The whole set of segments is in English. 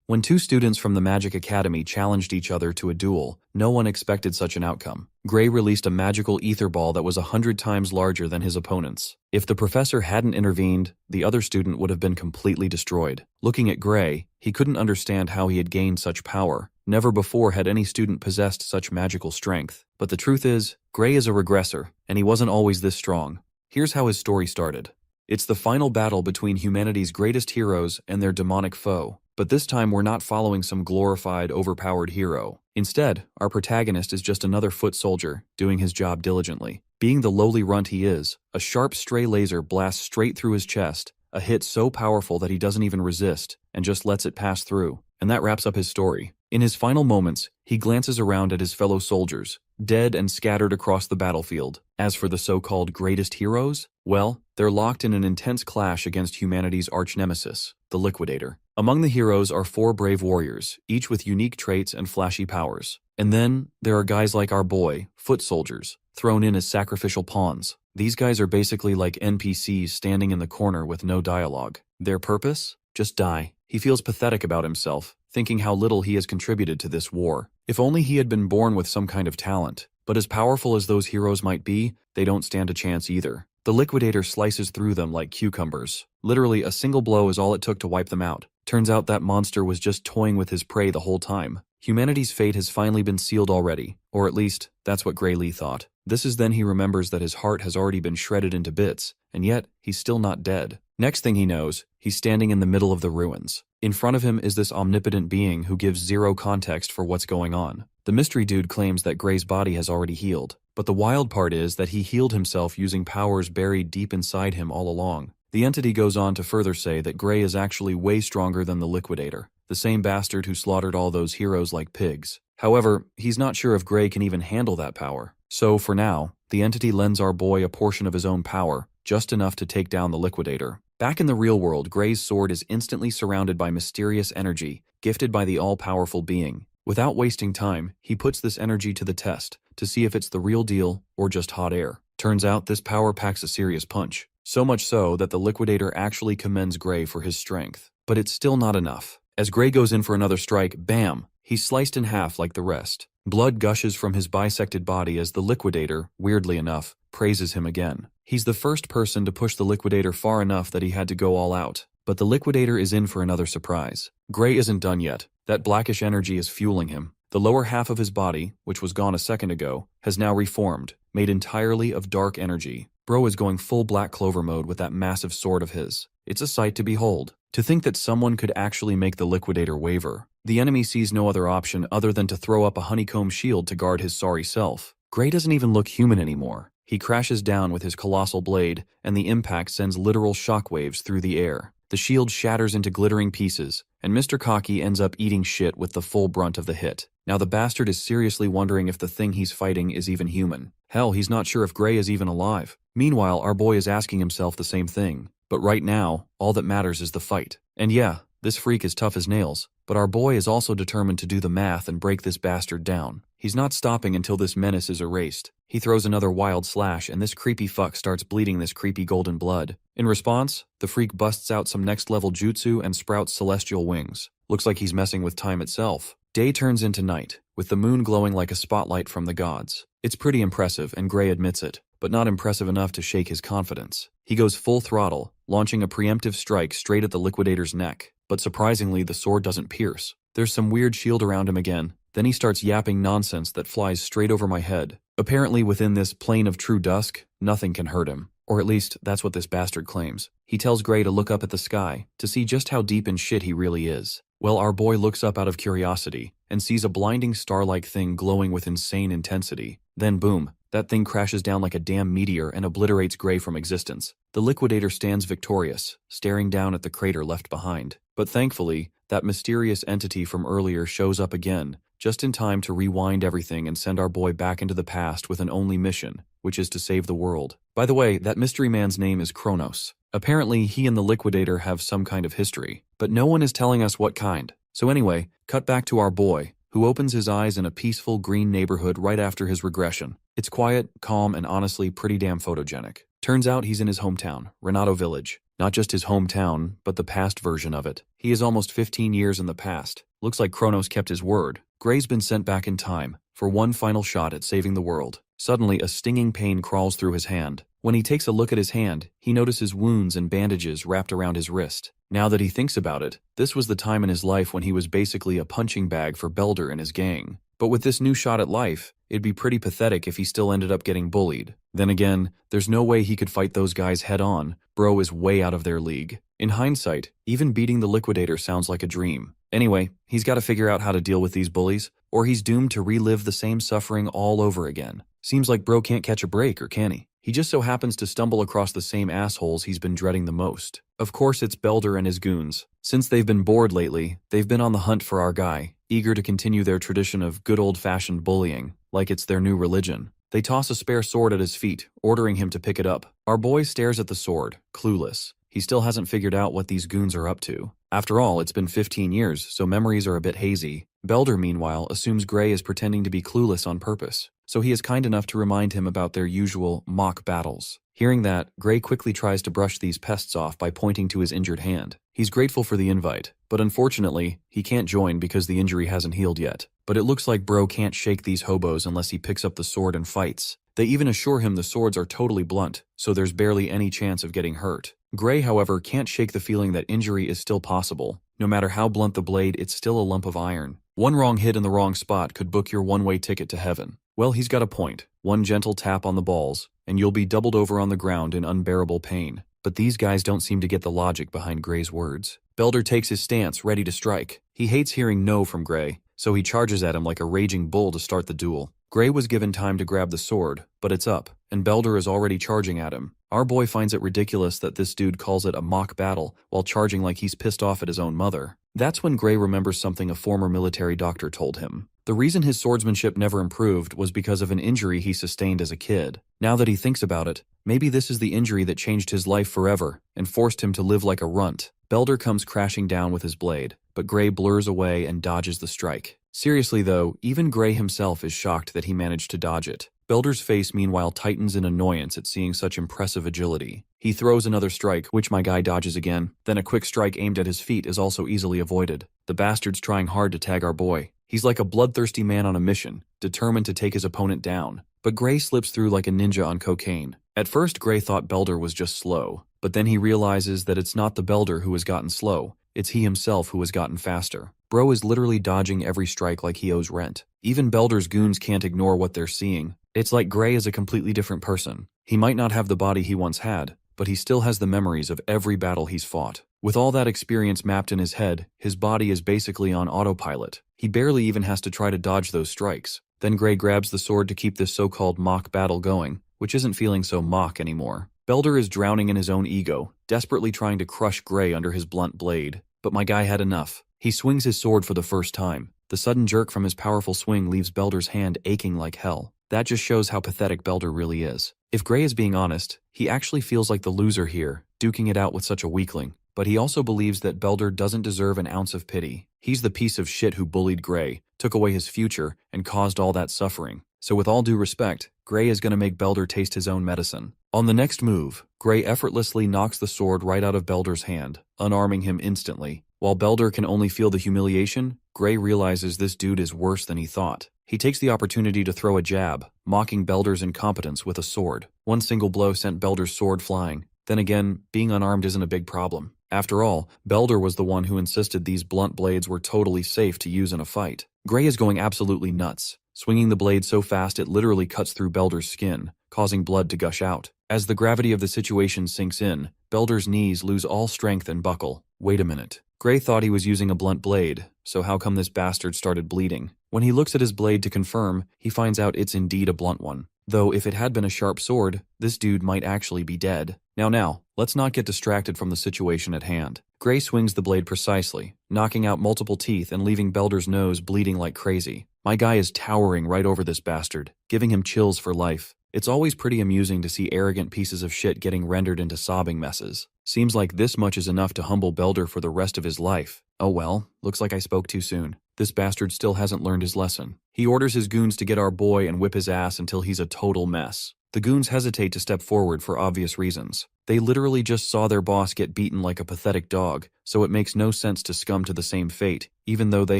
When two students from the Magic Academy challenged each other to a duel, no one expected such an outcome. Gray released a magical ether ball that was 100 times larger than his opponent's. If the professor hadn't intervened, the other student would have been completely destroyed. Looking at Gray, he couldn't understand how he had gained such power. Never before had any student possessed such magical strength. But the truth is, Gray is a regressor, and he wasn't always this strong. Here's how his story started. It's the final battle between humanity's greatest heroes and their demonic foe. But this time we're not following some glorified, overpowered hero. Instead, our protagonist is just another foot soldier, doing his job diligently. Being the lowly runt he is, a sharp stray laser blasts straight through his chest, a hit so powerful that he doesn't even resist, and just lets it pass through. And that wraps up his story. In his final moments, he glances around at his fellow soldiers, dead and scattered across the battlefield. As for the so-called greatest heroes, well, they're locked in an intense clash against humanity's arch-nemesis, the Liquidator. Among the heroes are 4 brave warriors, each with unique traits and flashy powers. And then, there are guys like our boy, foot soldiers, thrown in as sacrificial pawns. These guys are basically like NPCs standing in the corner with no dialogue. Their purpose? Just die. He feels pathetic about himself, thinking how little he has contributed to this war. If only he had been born with some kind of talent. But as powerful as those heroes might be, they don't stand a chance either. The Liquidator slices through them like cucumbers. Literally, a single blow is all it took to wipe them out. Turns out that monster was just toying with his prey the whole time. Humanity's fate has finally been sealed already, or at least, that's what Gray Lee thought. This is then he remembers that his heart has already been shredded into bits, and yet, he's still not dead. Next thing he knows, he's standing in the middle of the ruins. In front of him is this omnipotent being who gives zero context for what's going on. The mystery dude claims that Gray's body has already healed, but the wild part is that he healed himself using powers buried deep inside him all along. The entity goes on to further say that Gray is actually way stronger than the Liquidator, the same bastard who slaughtered all those heroes like pigs. However, he's not sure if Gray can even handle that power. So, for now, the entity lends our boy a portion of his own power, just enough to take down the Liquidator. Back in the real world, Gray's sword is instantly surrounded by mysterious energy, gifted by the all-powerful being. Without wasting time, he puts this energy to the test, to see if it's the real deal or just hot air. Turns out this power packs a serious punch. So much so that the Liquidator actually commends Gray for his strength. But it's still not enough. As Gray goes in for another strike, bam! He's sliced in half like the rest. Blood gushes from his bisected body as the Liquidator, weirdly enough, praises him again. He's the first person to push the Liquidator far enough that he had to go all out. But the Liquidator is in for another surprise. Gray isn't done yet. That blackish energy is fueling him. The lower half of his body, which was gone a second ago, has now reformed, made entirely of dark energy. Bro is going full Black Clover mode with that massive sword of his. It's a sight to behold. To think that someone could actually make the Liquidator waver. The enemy sees no other option other than to throw up a honeycomb shield to guard his sorry self. Gray doesn't even look human anymore. He crashes down with his colossal blade, and the impact sends literal shockwaves through the air. The shield shatters into glittering pieces, and Mr. Cocky ends up eating shit with the full brunt of the hit. Now the bastard is seriously wondering if the thing he's fighting is even human. Hell, he's not sure if Gray is even alive. Meanwhile, our boy is asking himself the same thing. But right now, all that matters is the fight. And yeah, this freak is tough as nails, but our boy is also determined to do the math and break this bastard down. He's not stopping until this menace is erased. He throws another wild slash and this creepy fuck starts bleeding this creepy golden blood. In response, the freak busts out some next level jutsu and sprouts celestial wings. Looks like he's messing with time itself. Day turns into night, with the moon glowing like a spotlight from the gods. It's pretty impressive and Gray admits it, but not impressive enough to shake his confidence. He goes full throttle, launching a preemptive strike straight at the Liquidator's neck. But surprisingly, the sword doesn't pierce. There's some weird shield around him again. Then he starts yapping nonsense that flies straight over my head. Apparently within this plane of true dusk, nothing can hurt him. Or at least, that's what this bastard claims. He tells Gray to look up at the sky, to see just how deep in shit he really is. Well, our boy looks up out of curiosity, and sees a blinding star-like thing glowing with insane intensity. Then boom, that thing crashes down like a damn meteor and obliterates Gray from existence. The Liquidator stands victorious, staring down at the crater left behind. But thankfully, that mysterious entity from earlier shows up again, just in time to rewind everything and send our boy back into the past with an only mission, which is to save the world. By the way, that mystery man's name is Kronos. Apparently, he and the Liquidator have some kind of history, but no one is telling us what kind. So anyway, cut back to our boy, who opens his eyes in a peaceful green neighborhood right after his regression. It's quiet, calm, and honestly pretty damn photogenic. Turns out he's in his hometown, Renato Village. Not just his hometown, but the past version of it. He is almost 15 years in the past. Looks like Kronos kept his word. Gray's been sent back in time for one final shot at saving the world. Suddenly, a stinging pain crawls through his hand. When he takes a look at his hand, he notices wounds and bandages wrapped around his wrist. Now that he thinks about it, this was the time in his life when he was basically a punching bag for Belder and his gang. But with this new shot at life, it'd be pretty pathetic if he still ended up getting bullied. Then again, there's no way he could fight those guys head on. Bro is way out of their league. In hindsight, even beating the Liquidator sounds like a dream. Anyway, he's got to figure out how to deal with these bullies, or he's doomed to relive the same suffering all over again. Seems like bro can't catch a break, or can he? He just so happens to stumble across the same assholes he's been dreading the most. Of course, it's Belder and his goons. Since they've been bored lately, they've been on the hunt for our guy, eager to continue their tradition of good old-fashioned bullying, like it's their new religion. They toss a spare sword at his feet, ordering him to pick it up. Our boy stares at the sword, clueless. He still hasn't figured out what these goons are up to. After all, it's been 15 years, so memories are a bit hazy. Belder, meanwhile, assumes Gray is pretending to be clueless on purpose, so he is kind enough to remind him about their usual mock battles. Hearing that, Gray quickly tries to brush these pests off by pointing to his injured hand. He's grateful for the invite, but unfortunately, he can't join because the injury hasn't healed yet. But it looks like bro can't shake these hobos unless he picks up the sword and fights. They even assure him the swords are totally blunt, so there's barely any chance of getting hurt. Gray, however, can't shake the feeling that injury is still possible. No matter how blunt the blade, it's still a lump of iron. One wrong hit in the wrong spot could book your one-way ticket to heaven. Well, he's got a point. One gentle tap on the balls, and you'll be doubled over on the ground in unbearable pain. But these guys don't seem to get the logic behind Gray's words. Belder takes his stance, ready to strike. He hates hearing no from Gray, so he charges at him like a raging bull to start the duel. Gray was given time to grab the sword, but it's up, and Belder is already charging at him. Our boy finds it ridiculous that this dude calls it a mock battle while charging like he's pissed off at his own mother. That's when Gray remembers something a former military doctor told him. The reason his swordsmanship never improved was because of an injury he sustained as a kid. Now that he thinks about it, maybe this is the injury that changed his life forever and forced him to live like a runt. Belder comes crashing down with his blade, but Gray blurs away and dodges the strike. Seriously though, even Gray himself is shocked that he managed to dodge it. Belder's face meanwhile tightens in annoyance at seeing such impressive agility. He throws another strike, which my guy dodges again. Then a quick strike aimed at his feet is also easily avoided. The bastard's trying hard to tag our boy. He's like a bloodthirsty man on a mission, determined to take his opponent down. But Gray slips through like a ninja on cocaine. At first, Gray thought Belder was just slow, but then he realizes that it's not the Belder who has gotten slow. It's he himself who has gotten faster. Bro is literally dodging every strike like he owes rent. Even Belder's goons can't ignore what they're seeing. It's like Gray is a completely different person. He might not have the body he once had, but he still has the memories of every battle he's fought. With all that experience mapped in his head, his body is basically on autopilot. He barely even has to try to dodge those strikes. Then Gray grabs the sword to keep this so-called mock battle going, which isn't feeling so mock anymore. Belder is drowning in his own ego, desperately trying to crush Gray under his blunt blade. But my guy had enough. He swings his sword for the first time. The sudden jerk from his powerful swing leaves Belder's hand aching like hell. That just shows how pathetic Belder really is. If Gray is being honest, he actually feels like the loser here, duking it out with such a weakling. But he also believes that Belder doesn't deserve an ounce of pity. He's the piece of shit who bullied Gray, took away his future, and caused all that suffering. So with all due respect, Gray is going to make Belder taste his own medicine. On the next move, Gray effortlessly knocks the sword right out of Belder's hand, unarming him instantly. While Belder can only feel the humiliation, Gray realizes this dude is worse than he thought. He takes the opportunity to throw a jab, mocking Belder's incompetence with a sword. One single blow sent Belder's sword flying. Then again, being unarmed isn't a big problem. After all, Belder was the one who insisted these blunt blades were totally safe to use in a fight. Gray is going absolutely nuts, swinging the blade so fast it literally cuts through Belder's skin, causing blood to gush out. As the gravity of the situation sinks in, Belder's knees lose all strength and buckle. Wait a minute. Gray thought he was using a blunt blade, so how come this bastard started bleeding? When he looks at his blade to confirm, he finds out it's indeed a blunt one. Though if it had been a sharp sword, this dude might actually be dead. Now, let's not get distracted from the situation at hand. Gray swings the blade precisely, knocking out multiple teeth and leaving Belder's nose bleeding like crazy. My guy is towering right over this bastard, giving him chills for life. It's always pretty amusing to see arrogant pieces of shit getting rendered into sobbing messes. Seems like this much is enough to humble Belder for the rest of his life. Oh well, looks like I spoke too soon. This bastard still hasn't learned his lesson. He orders his goons to get our boy and whip his ass until he's a total mess. The goons hesitate to step forward for obvious reasons. They literally just saw their boss get beaten like a pathetic dog, so it makes no sense to succumb to the same fate, even though they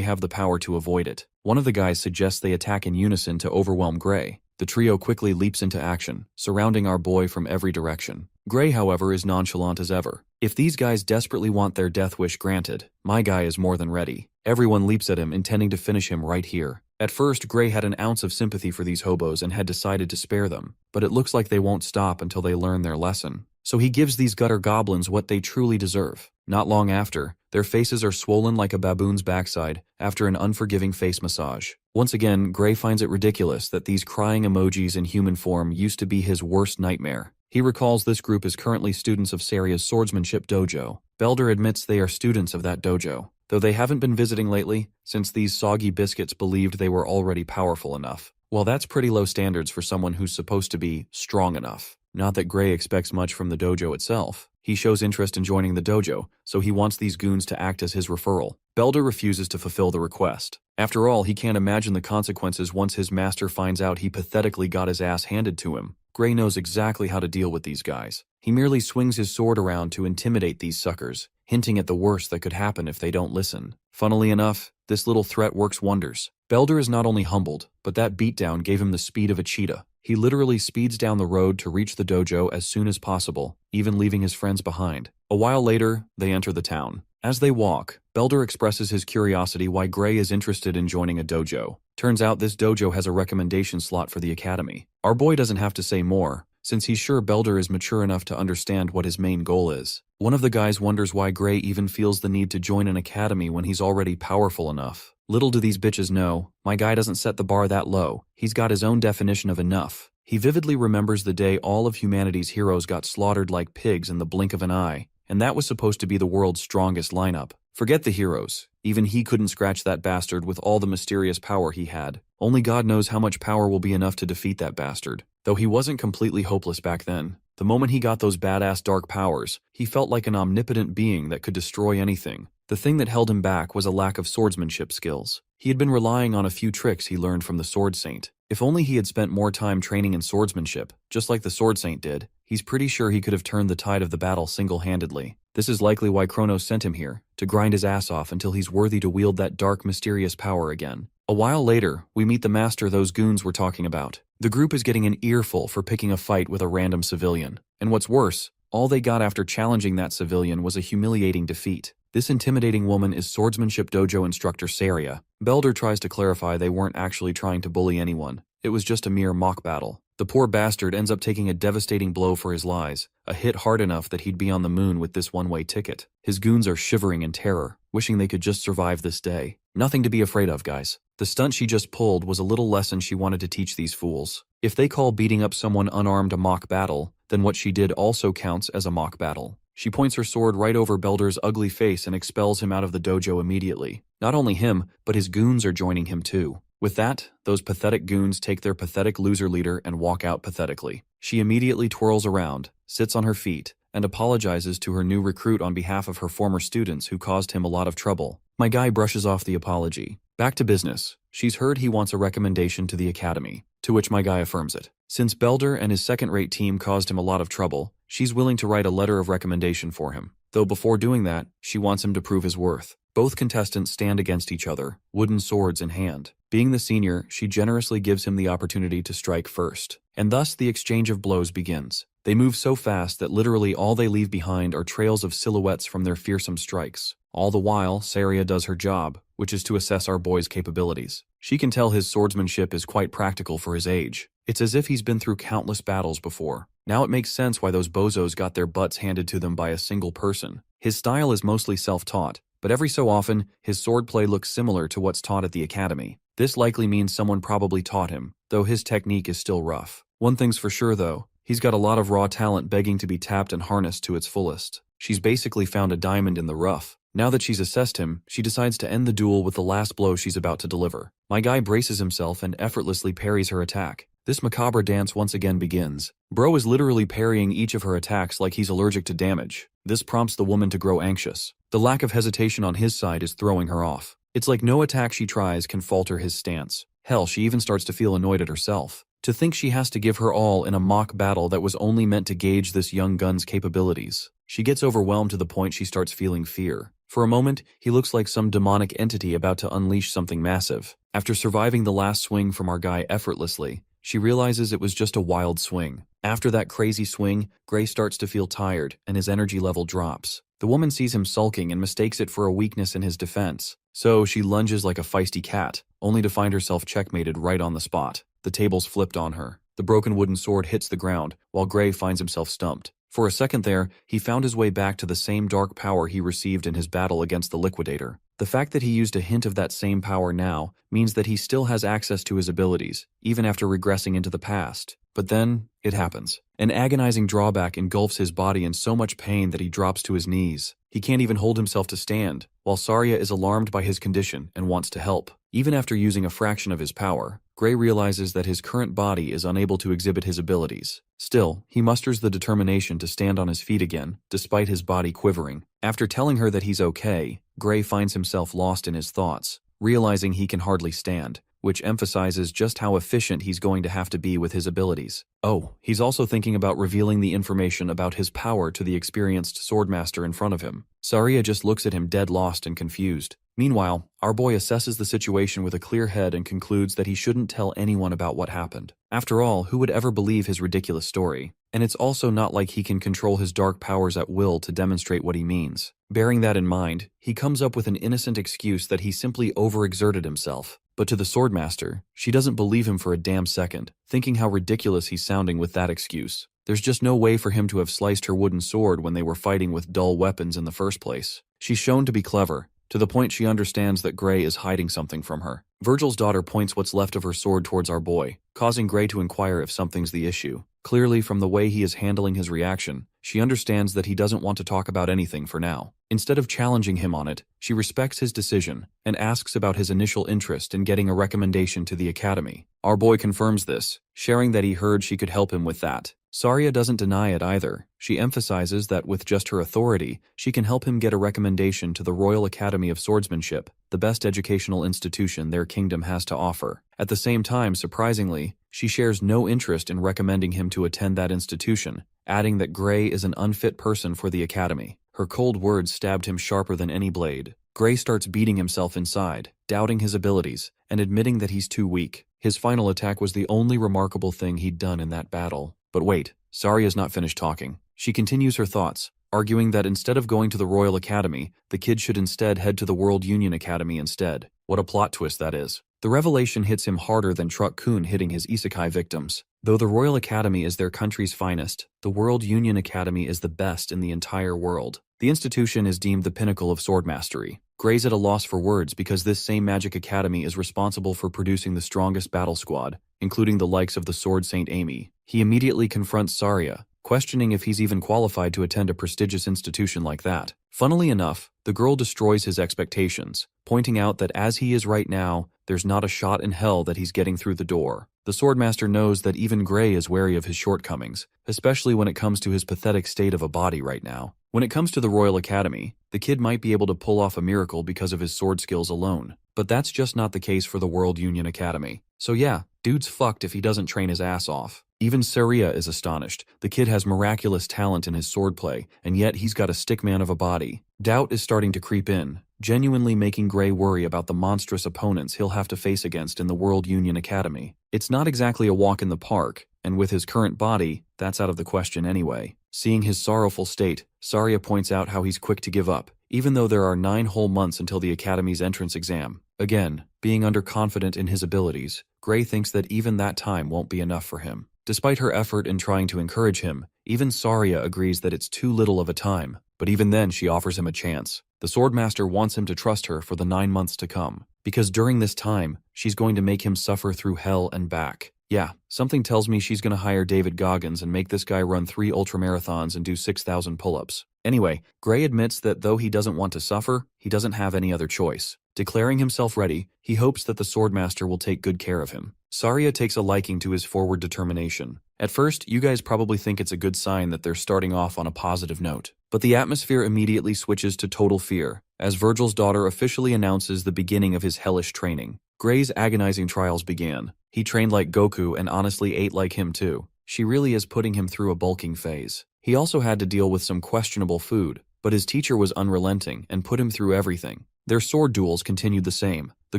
have the power to avoid it. One of the guys suggests they attack in unison to overwhelm Gray. The trio quickly leaps into action, surrounding our boy from every direction. Gray, however, is nonchalant as ever. If these guys desperately want their death wish granted, my guy is more than ready. Everyone leaps at him, intending to finish him right here. At first, Gray had an ounce of sympathy for these hobos and had decided to spare them, but it looks like they won't stop until they learn their lesson. So he gives these gutter goblins what they truly deserve. Not long after, their faces are swollen like a baboon's backside after an unforgiving face massage. Once again, Gray finds it ridiculous that these crying emojis in human form used to be his worst nightmare. He recalls this group is currently students of Saria's swordsmanship dojo. Belder admits they are students of that dojo, though they haven't been visiting lately since these soggy biscuits believed they were already powerful enough. Well, that's pretty low standards for someone who's supposed to be strong enough. Not that Gray expects much from the dojo itself. He shows interest in joining the dojo, so he wants these goons to act as his referral. Belder refuses to fulfill the request. After all, he can't imagine the consequences once his master finds out he pathetically got his ass handed to him. Gray knows exactly how to deal with these guys. He merely swings his sword around to intimidate these suckers, hinting at the worst that could happen if they don't listen. Funnily enough, this little threat works wonders. Belder is not only humbled, but that beatdown gave him the speed of a cheetah. He literally speeds down the road to reach the dojo as soon as possible, even leaving his friends behind. A while later, they enter the town. As they walk, Belder expresses his curiosity why Gray is interested in joining a dojo. Turns out this dojo has a recommendation slot for the academy. Our boy doesn't have to say more, since he's sure Belder is mature enough to understand what his main goal is. One of the guys wonders why Gray even feels the need to join an academy when he's already powerful enough. Little do these bitches know, my guy doesn't set the bar that low. He's got his own definition of enough. He vividly remembers the day all of humanity's heroes got slaughtered like pigs in the blink of an eye, and that was supposed to be the world's strongest lineup. Forget the heroes. Even he couldn't scratch that bastard with all the mysterious power he had. Only God knows how much power will be enough to defeat that bastard. Though he wasn't completely hopeless back then. The moment he got those badass dark powers, he felt like an omnipotent being that could destroy anything. The thing that held him back was a lack of swordsmanship skills. He had been relying on a few tricks he learned from the Sword Saint. If only he had spent more time training in swordsmanship, just like the Sword Saint did, he's pretty sure he could have turned the tide of the battle single-handedly. This is likely why Kronos sent him here, to grind his ass off until he's worthy to wield that dark, mysterious power again. A while later, we meet the master those goons were talking about. The group is getting an earful for picking a fight with a random civilian. And what's worse, all they got after challenging that civilian was a humiliating defeat. This intimidating woman is swordsmanship dojo instructor Saria. Belder tries to clarify they weren't actually trying to bully anyone. It was just a mere mock battle. The poor bastard ends up taking a devastating blow for his lies, a hit hard enough that he'd be on the moon with this one-way ticket. His goons are shivering in terror, wishing they could just survive this day. Nothing to be afraid of, guys. The stunt she just pulled was a little lesson she wanted to teach these fools. If they call beating up someone unarmed a mock battle, then what she did also counts as a mock battle. She points her sword right over Belder's ugly face and expels him out of the dojo immediately. Not only him, but his goons are joining him too. With that, those pathetic goons take their pathetic loser leader and walk out pathetically. She immediately twirls around, sits on her feet, and apologizes to her new recruit on behalf of her former students who caused him a lot of trouble. My guy brushes off the apology. Back to business. She's heard he wants a recommendation to the academy, to which my guy affirms it. Since Belder and his second-rate team caused him a lot of trouble, she's willing to write a letter of recommendation for him. Though before doing that, she wants him to prove his worth. Both contestants stand against each other, wooden swords in hand. Being the senior, she generously gives him the opportunity to strike first. And thus the exchange of blows begins. They move so fast that literally all they leave behind are trails of silhouettes from their fearsome strikes. All the while, Saria does her job, which is to assess our boy's capabilities. She can tell his swordsmanship is quite practical for his age. It's as if he's been through countless battles before. Now it makes sense why those bozos got their butts handed to them by a single person. His style is mostly self-taught, but every so often, his swordplay looks similar to what's taught at the academy. This likely means someone probably taught him, though his technique is still rough. One thing's for sure though, he's got a lot of raw talent begging to be tapped and harnessed to its fullest. She's basically found a diamond in the rough. Now that she's assessed him, she decides to end the duel with the last blow she's about to deliver. My guy braces himself and effortlessly parries her attack. This macabre dance once again begins. Bro is literally parrying each of her attacks like he's allergic to damage. This prompts the woman to grow anxious. The lack of hesitation on his side is throwing her off. It's like no attack she tries can falter his stance. Hell, she even starts to feel annoyed at herself. To think she has to give her all in a mock battle that was only meant to gauge this young gun's capabilities. She gets overwhelmed to the point she starts feeling fear. For a moment, he looks like some demonic entity about to unleash something massive. After surviving the last swing from our guy effortlessly, she realizes it was just a wild swing. After that crazy swing, Gray starts to feel tired, and his energy level drops. The woman sees him sulking and mistakes it for a weakness in his defense. So she lunges like a feisty cat, only to find herself checkmated right on the spot. The tables flipped on her. The broken wooden sword hits the ground, while Gray finds himself stumped. For a second there, he found his way back to the same dark power he received in his battle against the Liquidator. The fact that he used a hint of that same power now means that he still has access to his abilities, even after regressing into the past. But then, it happens. An agonizing drawback engulfs his body in so much pain that he drops to his knees. He can't even hold himself to stand, while Saria is alarmed by his condition and wants to help. Even after using a fraction of his power, Gray realizes that his current body is unable to exhibit his abilities. Still, he musters the determination to stand on his feet again, despite his body quivering. After telling her that he's okay, Gray finds himself lost in his thoughts, realizing he can hardly stand, which emphasizes just how efficient he's going to have to be with his abilities. Oh, he's also thinking about revealing the information about his power to the experienced swordmaster in front of him. Saria just looks at him dead lost and confused. Meanwhile, our boy assesses the situation with a clear head and concludes that he shouldn't tell anyone about what happened. After all, who would ever believe his ridiculous story? And it's also not like he can control his dark powers at will to demonstrate what he means. Bearing that in mind, he comes up with an innocent excuse that he simply overexerted himself. But to the swordmaster, she doesn't believe him for a damn second, thinking how ridiculous he's sounding with that excuse. There's just no way for him to have sliced her wooden sword when they were fighting with dull weapons in the first place. She's shown to be clever, to the point she understands that Gray is hiding something from her. Virgil's daughter points what's left of her sword towards our boy, causing Gray to inquire if something's the issue. Clearly, from the way he is handling his reaction, she understands that he doesn't want to talk about anything for now. Instead of challenging him on it, she respects his decision and asks about his initial interest in getting a recommendation to the academy. Our boy confirms this, sharing that he heard she could help him with that. Saria doesn't deny it either. She emphasizes that with just her authority, she can help him get a recommendation to the Royal Academy of Swordsmanship, the best educational institution their kingdom has to offer. At the same time, surprisingly, she shares no interest in recommending him to attend that institution, adding that Gray is an unfit person for the academy. Her cold words stabbed him sharper than any blade. Gray starts beating himself inside, doubting his abilities, and admitting that he's too weak. His final attack was the only remarkable thing he'd done in that battle. But wait, Saria's not finished talking. She continues her thoughts, arguing that instead of going to the Royal Academy, the kid should instead head to the World Union Academy instead. What a plot twist that is. The revelation hits him harder than Truck Kun hitting his isekai victims. Though the Royal Academy is their country's finest, the World Union Academy is the best in the entire world. The institution is deemed the pinnacle of sword mastery. Gray's at a loss for words because this same magic academy is responsible for producing the strongest battle squad, including the likes of the Sword Saint Amy. He immediately confronts Saria, questioning if he's even qualified to attend a prestigious institution like that. Funnily enough, the girl destroys his expectations, pointing out that as he is right now, there's not a shot in hell that he's getting through the door. The Swordmaster knows that even Gray is wary of his shortcomings, especially when it comes to his pathetic state of a body right now. When it comes to the Royal Academy, the kid might be able to pull off a miracle because of his sword skills alone, but that's just not the case for the World Union Academy. So yeah, dude's fucked if he doesn't train his ass off. Even Saria is astonished. The kid has miraculous talent in his swordplay, and yet he's got a stickman of a body. Doubt is starting to creep in, genuinely making Gray worry about the monstrous opponents he'll have to face against in the World Union Academy. It's not exactly a walk in the park, and with his current body, that's out of the question anyway. Seeing his sorrowful state, Saria points out how he's quick to give up, even though there are 9 whole months until the Academy's entrance exam. Again, being underconfident in his abilities, Gray thinks that even that time won't be enough for him. Despite her effort in trying to encourage him, even Saria agrees that it's too little of a time, but even then she offers him a chance. The Swordmaster wants him to trust her for the 9 months to come, because during this time, she's going to make him suffer through hell and back. Yeah, something tells me she's going to hire David Goggins and make this guy run 3 ultramarathons and do 6,000 pull-ups. Anyway, Gray admits that though he doesn't want to suffer, he doesn't have any other choice. Declaring himself ready, he hopes that the Swordmaster will take good care of him. Saria takes a liking to his forward determination. At first, you guys probably think it's a good sign that they're starting off on a positive note. But the atmosphere immediately switches to total fear, as Virgil's daughter officially announces the beginning of his hellish training. Gray's agonizing trials began. He trained like Goku and honestly ate like him too. She really is putting him through a bulking phase. He also had to deal with some questionable food, but his teacher was unrelenting and put him through everything. Their sword duels continued the same, the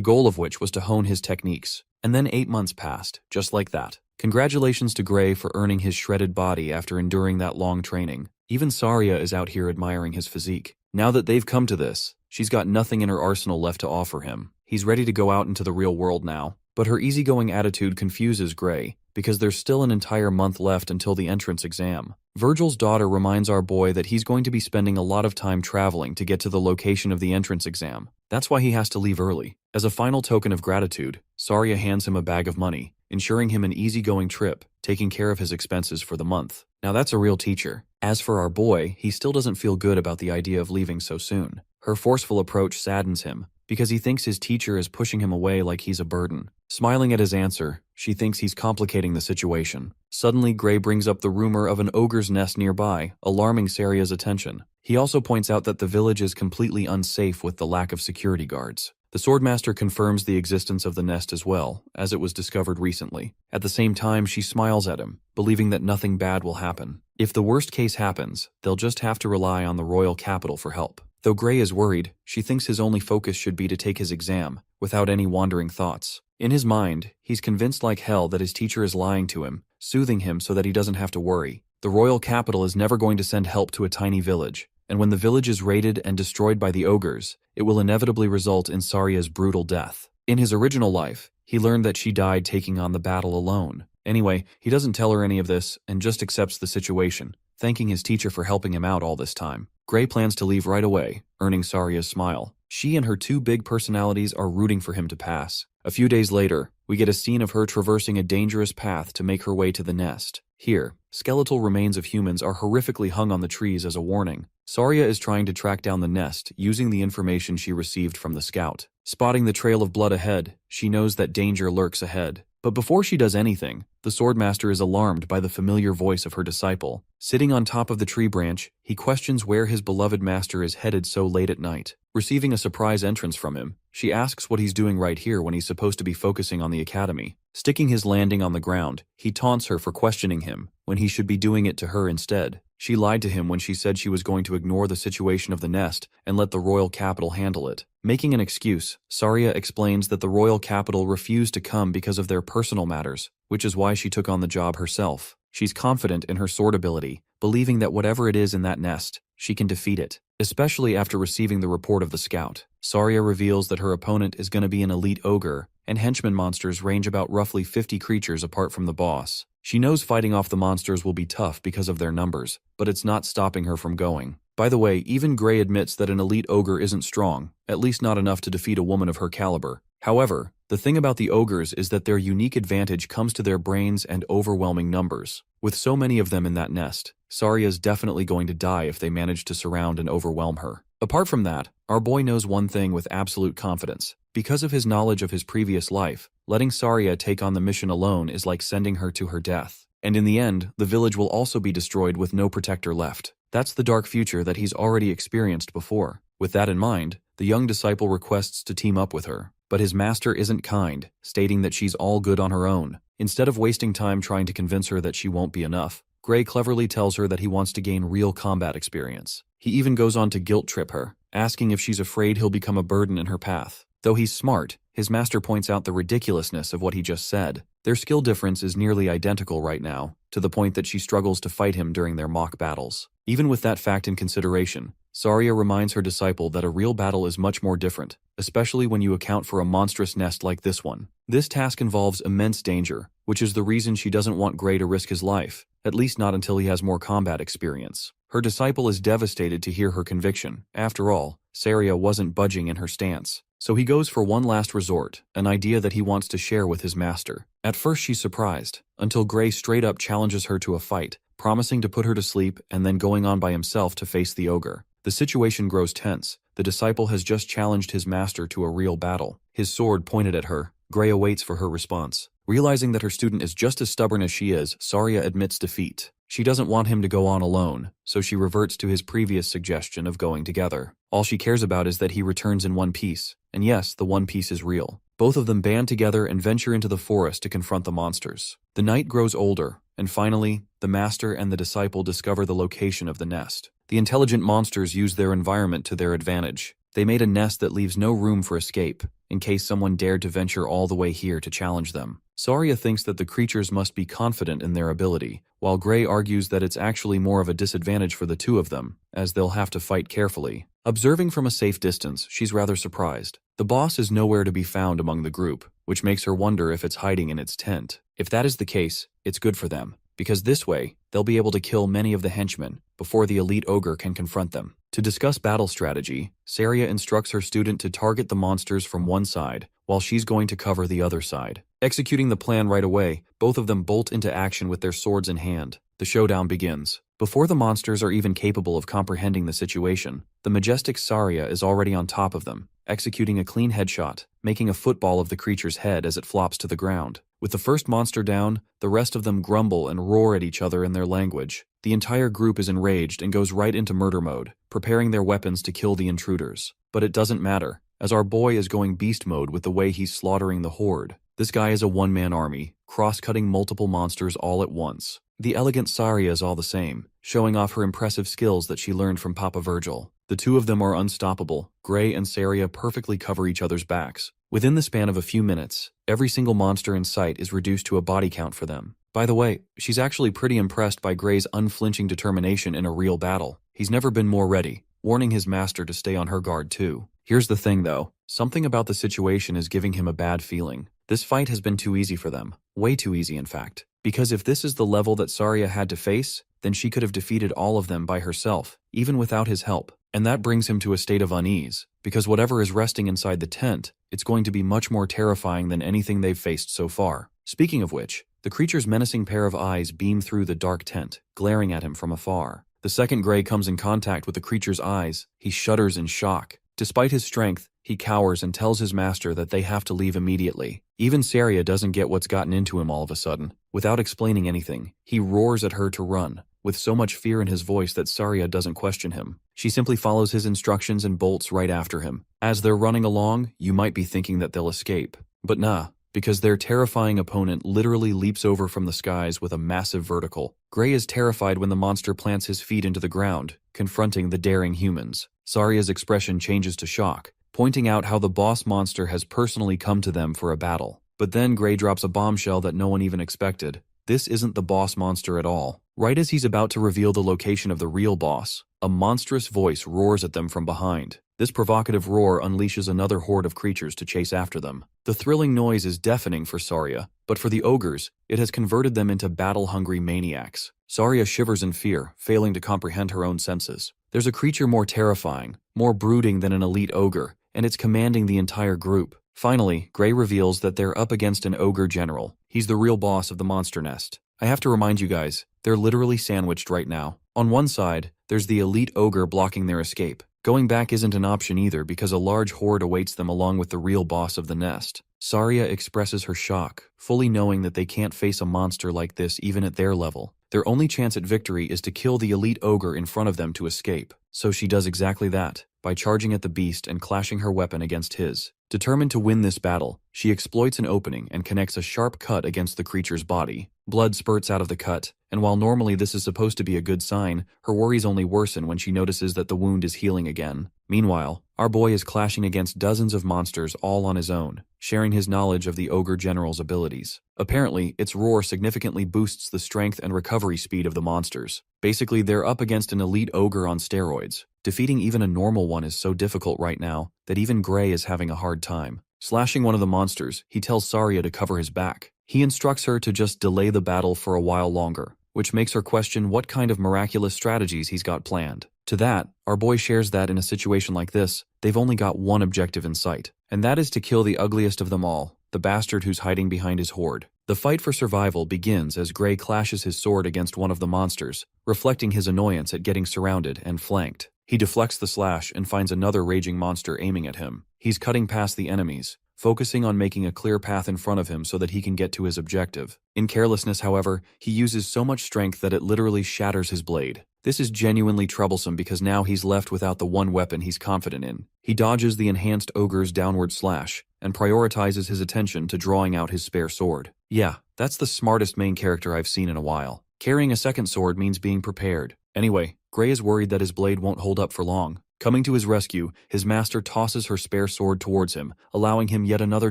goal of which was to hone his techniques. And then 8 months passed, just like that. Congratulations to Gray for earning his shredded body after enduring that long training. Even Saria is out here admiring his physique. Now that they've come to this, she's got nothing in her arsenal left to offer him. He's ready to go out into the real world now. But her easygoing attitude confuses Gray, because there's still an entire month left until the entrance exam. Virgil's daughter reminds our boy that he's going to be spending a lot of time traveling to get to the location of the entrance exam. That's why he has to leave early. As a final token of gratitude, Saria hands him a bag of money, ensuring him an easygoing trip, taking care of his expenses for the month. Now that's a real teacher. As for our boy, he still doesn't feel good about the idea of leaving so soon. Her forceful approach saddens him, because he thinks his teacher is pushing him away like he's a burden. Smiling at his answer, she thinks he's complicating the situation. Suddenly, Gray brings up the rumor of an ogre's nest nearby, alarming Saria's attention. He also points out that the village is completely unsafe with the lack of security guards. The Swordmaster confirms the existence of the nest as well, as it was discovered recently. At the same time, she smiles at him, believing that nothing bad will happen. If the worst case happens, they'll just have to rely on the royal capital for help. Though Gray is worried, she thinks his only focus should be to take his exam, without any wandering thoughts. In his mind, he's convinced like hell that his teacher is lying to him, soothing him so that he doesn't have to worry. The royal capital is never going to send help to a tiny village, and when the village is raided and destroyed by the ogres, it will inevitably result in Saria's brutal death. In his original life, he learned that she died taking on the battle alone. Anyway, he doesn't tell her any of this and just accepts the situation, thanking his teacher for helping him out all this time. Gray plans to leave right away, earning Saria's smile. She and her two big personalities are rooting for him to pass. A few days later, we get a scene of her traversing a dangerous path to make her way to the nest. Here, skeletal remains of humans are horrifically hung on the trees as a warning. Saria is trying to track down the nest using the information she received from the scout. Spotting the trail of blood ahead, she knows that danger lurks ahead. But before she does anything, the Swordmaster is alarmed by the familiar voice of her disciple. Sitting on top of the tree branch, he questions where his beloved master is headed so late at night. Receiving a surprise entrance from him, she asks what he's doing right here when he's supposed to be focusing on the academy. Sticking his landing on the ground, he taunts her for questioning him, when he should be doing it to her instead. She lied to him when she said she was going to ignore the situation of the nest and let the royal capital handle it. Making an excuse, Saria explains that the royal capital refused to come because of their personal matters, which is why she took on the job herself. She's confident in her sword ability, believing that whatever it is in that nest, she can defeat it. Especially after receiving the report of the scout, Saria reveals that her opponent is going to be an elite ogre, and henchman monsters range about roughly 50 creatures apart from the boss. She knows fighting off the monsters will be tough because of their numbers, but it's not stopping her from going. By the way, even Gray admits that an elite ogre isn't strong, at least not enough to defeat a woman of her caliber. However, the thing about the ogres is that their unique advantage comes to their brains and overwhelming numbers. With so many of them in that nest, Saria's definitely going to die if they manage to surround and overwhelm her. Apart from that, our boy knows one thing with absolute confidence. Because of his knowledge of his previous life, letting Saria take on the mission alone is like sending her to her death. And in the end, the village will also be destroyed with no protector left. That's the dark future that he's already experienced before. With that in mind, the young disciple requests to team up with her. But his master isn't kind, stating that she's all good on her own. Instead of wasting time trying to convince her that she won't be enough, Gray cleverly tells her that he wants to gain real combat experience. He even goes on to guilt trip her, asking if she's afraid he'll become a burden in her path. Though he's smart, his master points out the ridiculousness of what he just said. Their skill difference is nearly identical right now, to the point that she struggles to fight him during their mock battles. Even with that fact in consideration, Saria reminds her disciple that a real battle is much more different, especially when you account for a monstrous nest like this one. This task involves immense danger, which is the reason she doesn't want Gray to risk his life, at least not until he has more combat experience. Her disciple is devastated to hear her conviction. After all, Saria wasn't budging in her stance. So he goes for one last resort, an idea that he wants to share with his master. At first she's surprised, until Gray straight up challenges her to a fight, promising to put her to sleep and then going on by himself to face the ogre. The situation grows tense. The disciple has just challenged his master to a real battle. His sword pointed at her. Gray awaits for her response. Realizing that her student is just as stubborn as she is, Saria admits defeat. She doesn't want him to go on alone, so she reverts to his previous suggestion of going together. All she cares about is that he returns in one piece, and yes, the one piece is real. Both of them band together and venture into the forest to confront the monsters. The night grows older, and finally, the master and the disciple discover the location of the nest. The intelligent monsters use their environment to their advantage. They made a nest that leaves no room for escape, in case someone dared to venture all the way here to challenge them. Saria thinks that the creatures must be confident in their ability, while Gray argues that it's actually more of a disadvantage for the two of them, as they'll have to fight carefully. Observing from a safe distance, she's rather surprised. The boss is nowhere to be found among the group, which makes her wonder if it's hiding in its tent. If that is the case, it's good for them, because this way, they'll be able to kill many of the henchmen before the elite ogre can confront them. To discuss battle strategy, Saria instructs her student to target the monsters from one side, while she's going to cover the other side. Executing the plan right away, both of them bolt into action with their swords in hand. The showdown begins. Before the monsters are even capable of comprehending the situation, the majestic Saria is already on top of them, executing a clean headshot, making a football of the creature's head as it flops to the ground. With the first monster down, the rest of them grumble and roar at each other in their language. The entire group is enraged and goes right into murder mode, preparing their weapons to kill the intruders. But it doesn't matter, as our boy is going beast mode with the way he's slaughtering the horde. This guy is a one-man army, cross-cutting multiple monsters all at once. The elegant Saria is all the same, showing off her impressive skills that she learned from Papa Virgil. The two of them are unstoppable. Gray and Saria perfectly cover each other's backs. Within the span of a few minutes, every single monster in sight is reduced to a body count for them. By the way, she's actually pretty impressed by Gray's unflinching determination in a real battle. He's never been more ready, warning his master to stay on her guard too. Here's the thing though, something about the situation is giving him a bad feeling. This fight has been too easy for them. Way too easy, in fact. Because if this is the level that Saria had to face, then she could have defeated all of them by herself, even without his help. And that brings him to a state of unease, because whatever is resting inside the tent, it's going to be much more terrifying than anything they've faced so far. Speaking of which, the creature's menacing pair of eyes beam through the dark tent, glaring at him from afar. The second Gray comes in contact with the creature's eyes, he shudders in shock. Despite his strength, he cowers and tells his master that they have to leave immediately. Even Saria doesn't get what's gotten into him all of a sudden. Without explaining anything, he roars at her to run, with so much fear in his voice that Saria doesn't question him. She simply follows his instructions and bolts right after him. As they're running along, you might be thinking that they'll escape. But nah, because their terrifying opponent literally leaps over from the skies with a massive vertical. Gray is terrified when the monster plants his feet into the ground, confronting the daring humans. Saria's expression changes to shock, pointing out how the boss monster has personally come to them for a battle. But then Gray drops a bombshell that no one even expected. This isn't the boss monster at all. Right as he's about to reveal the location of the real boss, a monstrous voice roars at them from behind. This provocative roar unleashes another horde of creatures to chase after them. The thrilling noise is deafening for Saria, but for the ogres, it has converted them into battle-hungry maniacs. Saria shivers in fear, failing to comprehend her own senses. There's a creature more terrifying, more brooding than an elite ogre, and it's commanding the entire group. Finally, Gray reveals that they're up against an ogre general. He's the real boss of the monster nest. I have to remind you guys, they're literally sandwiched right now. On one side, there's the elite ogre blocking their escape. Going back isn't an option either because a large horde awaits them along with the real boss of the nest. Saria expresses her shock, fully knowing that they can't face a monster like this even at their level. Their only chance at victory is to kill the elite ogre in front of them to escape. So she does exactly that, by charging at the beast and clashing her weapon against his. Determined to win this battle, she exploits an opening and connects a sharp cut against the creature's body. Blood spurts out of the cut, and while normally this is supposed to be a good sign, her worries only worsen when she notices that the wound is healing again. Meanwhile, our boy is clashing against dozens of monsters all on his own, sharing his knowledge of the ogre general's abilities. Apparently, its roar significantly boosts the strength and recovery speed of the monsters. Basically, they're up against an elite ogre on steroids. Defeating even a normal one is so difficult right now that even Gray is having a hard time. Slashing one of the monsters, he tells Saria to cover his back. He instructs her to just delay the battle for a while longer, which makes her question what kind of miraculous strategies he's got planned. To that, our boy shares that in a situation like this, they've only got one objective in sight, and that is to kill the ugliest of them all, the bastard who's hiding behind his horde. The fight for survival begins as Gray clashes his sword against one of the monsters, reflecting his annoyance at getting surrounded and flanked. He deflects the slash and finds another raging monster aiming at him. He's cutting past the enemies, focusing on making a clear path in front of him so that he can get to his objective. In carelessness, however, he uses so much strength that it literally shatters his blade. This is genuinely troublesome because now he's left without the one weapon he's confident in. He dodges the enhanced ogre's downward slash and prioritizes his attention to drawing out his spare sword. Yeah, that's the smartest main character I've seen in a while. Carrying a second sword means being prepared. Anyway, Gray is worried that his blade won't hold up for long. Coming to his rescue, his master tosses her spare sword towards him, allowing him yet another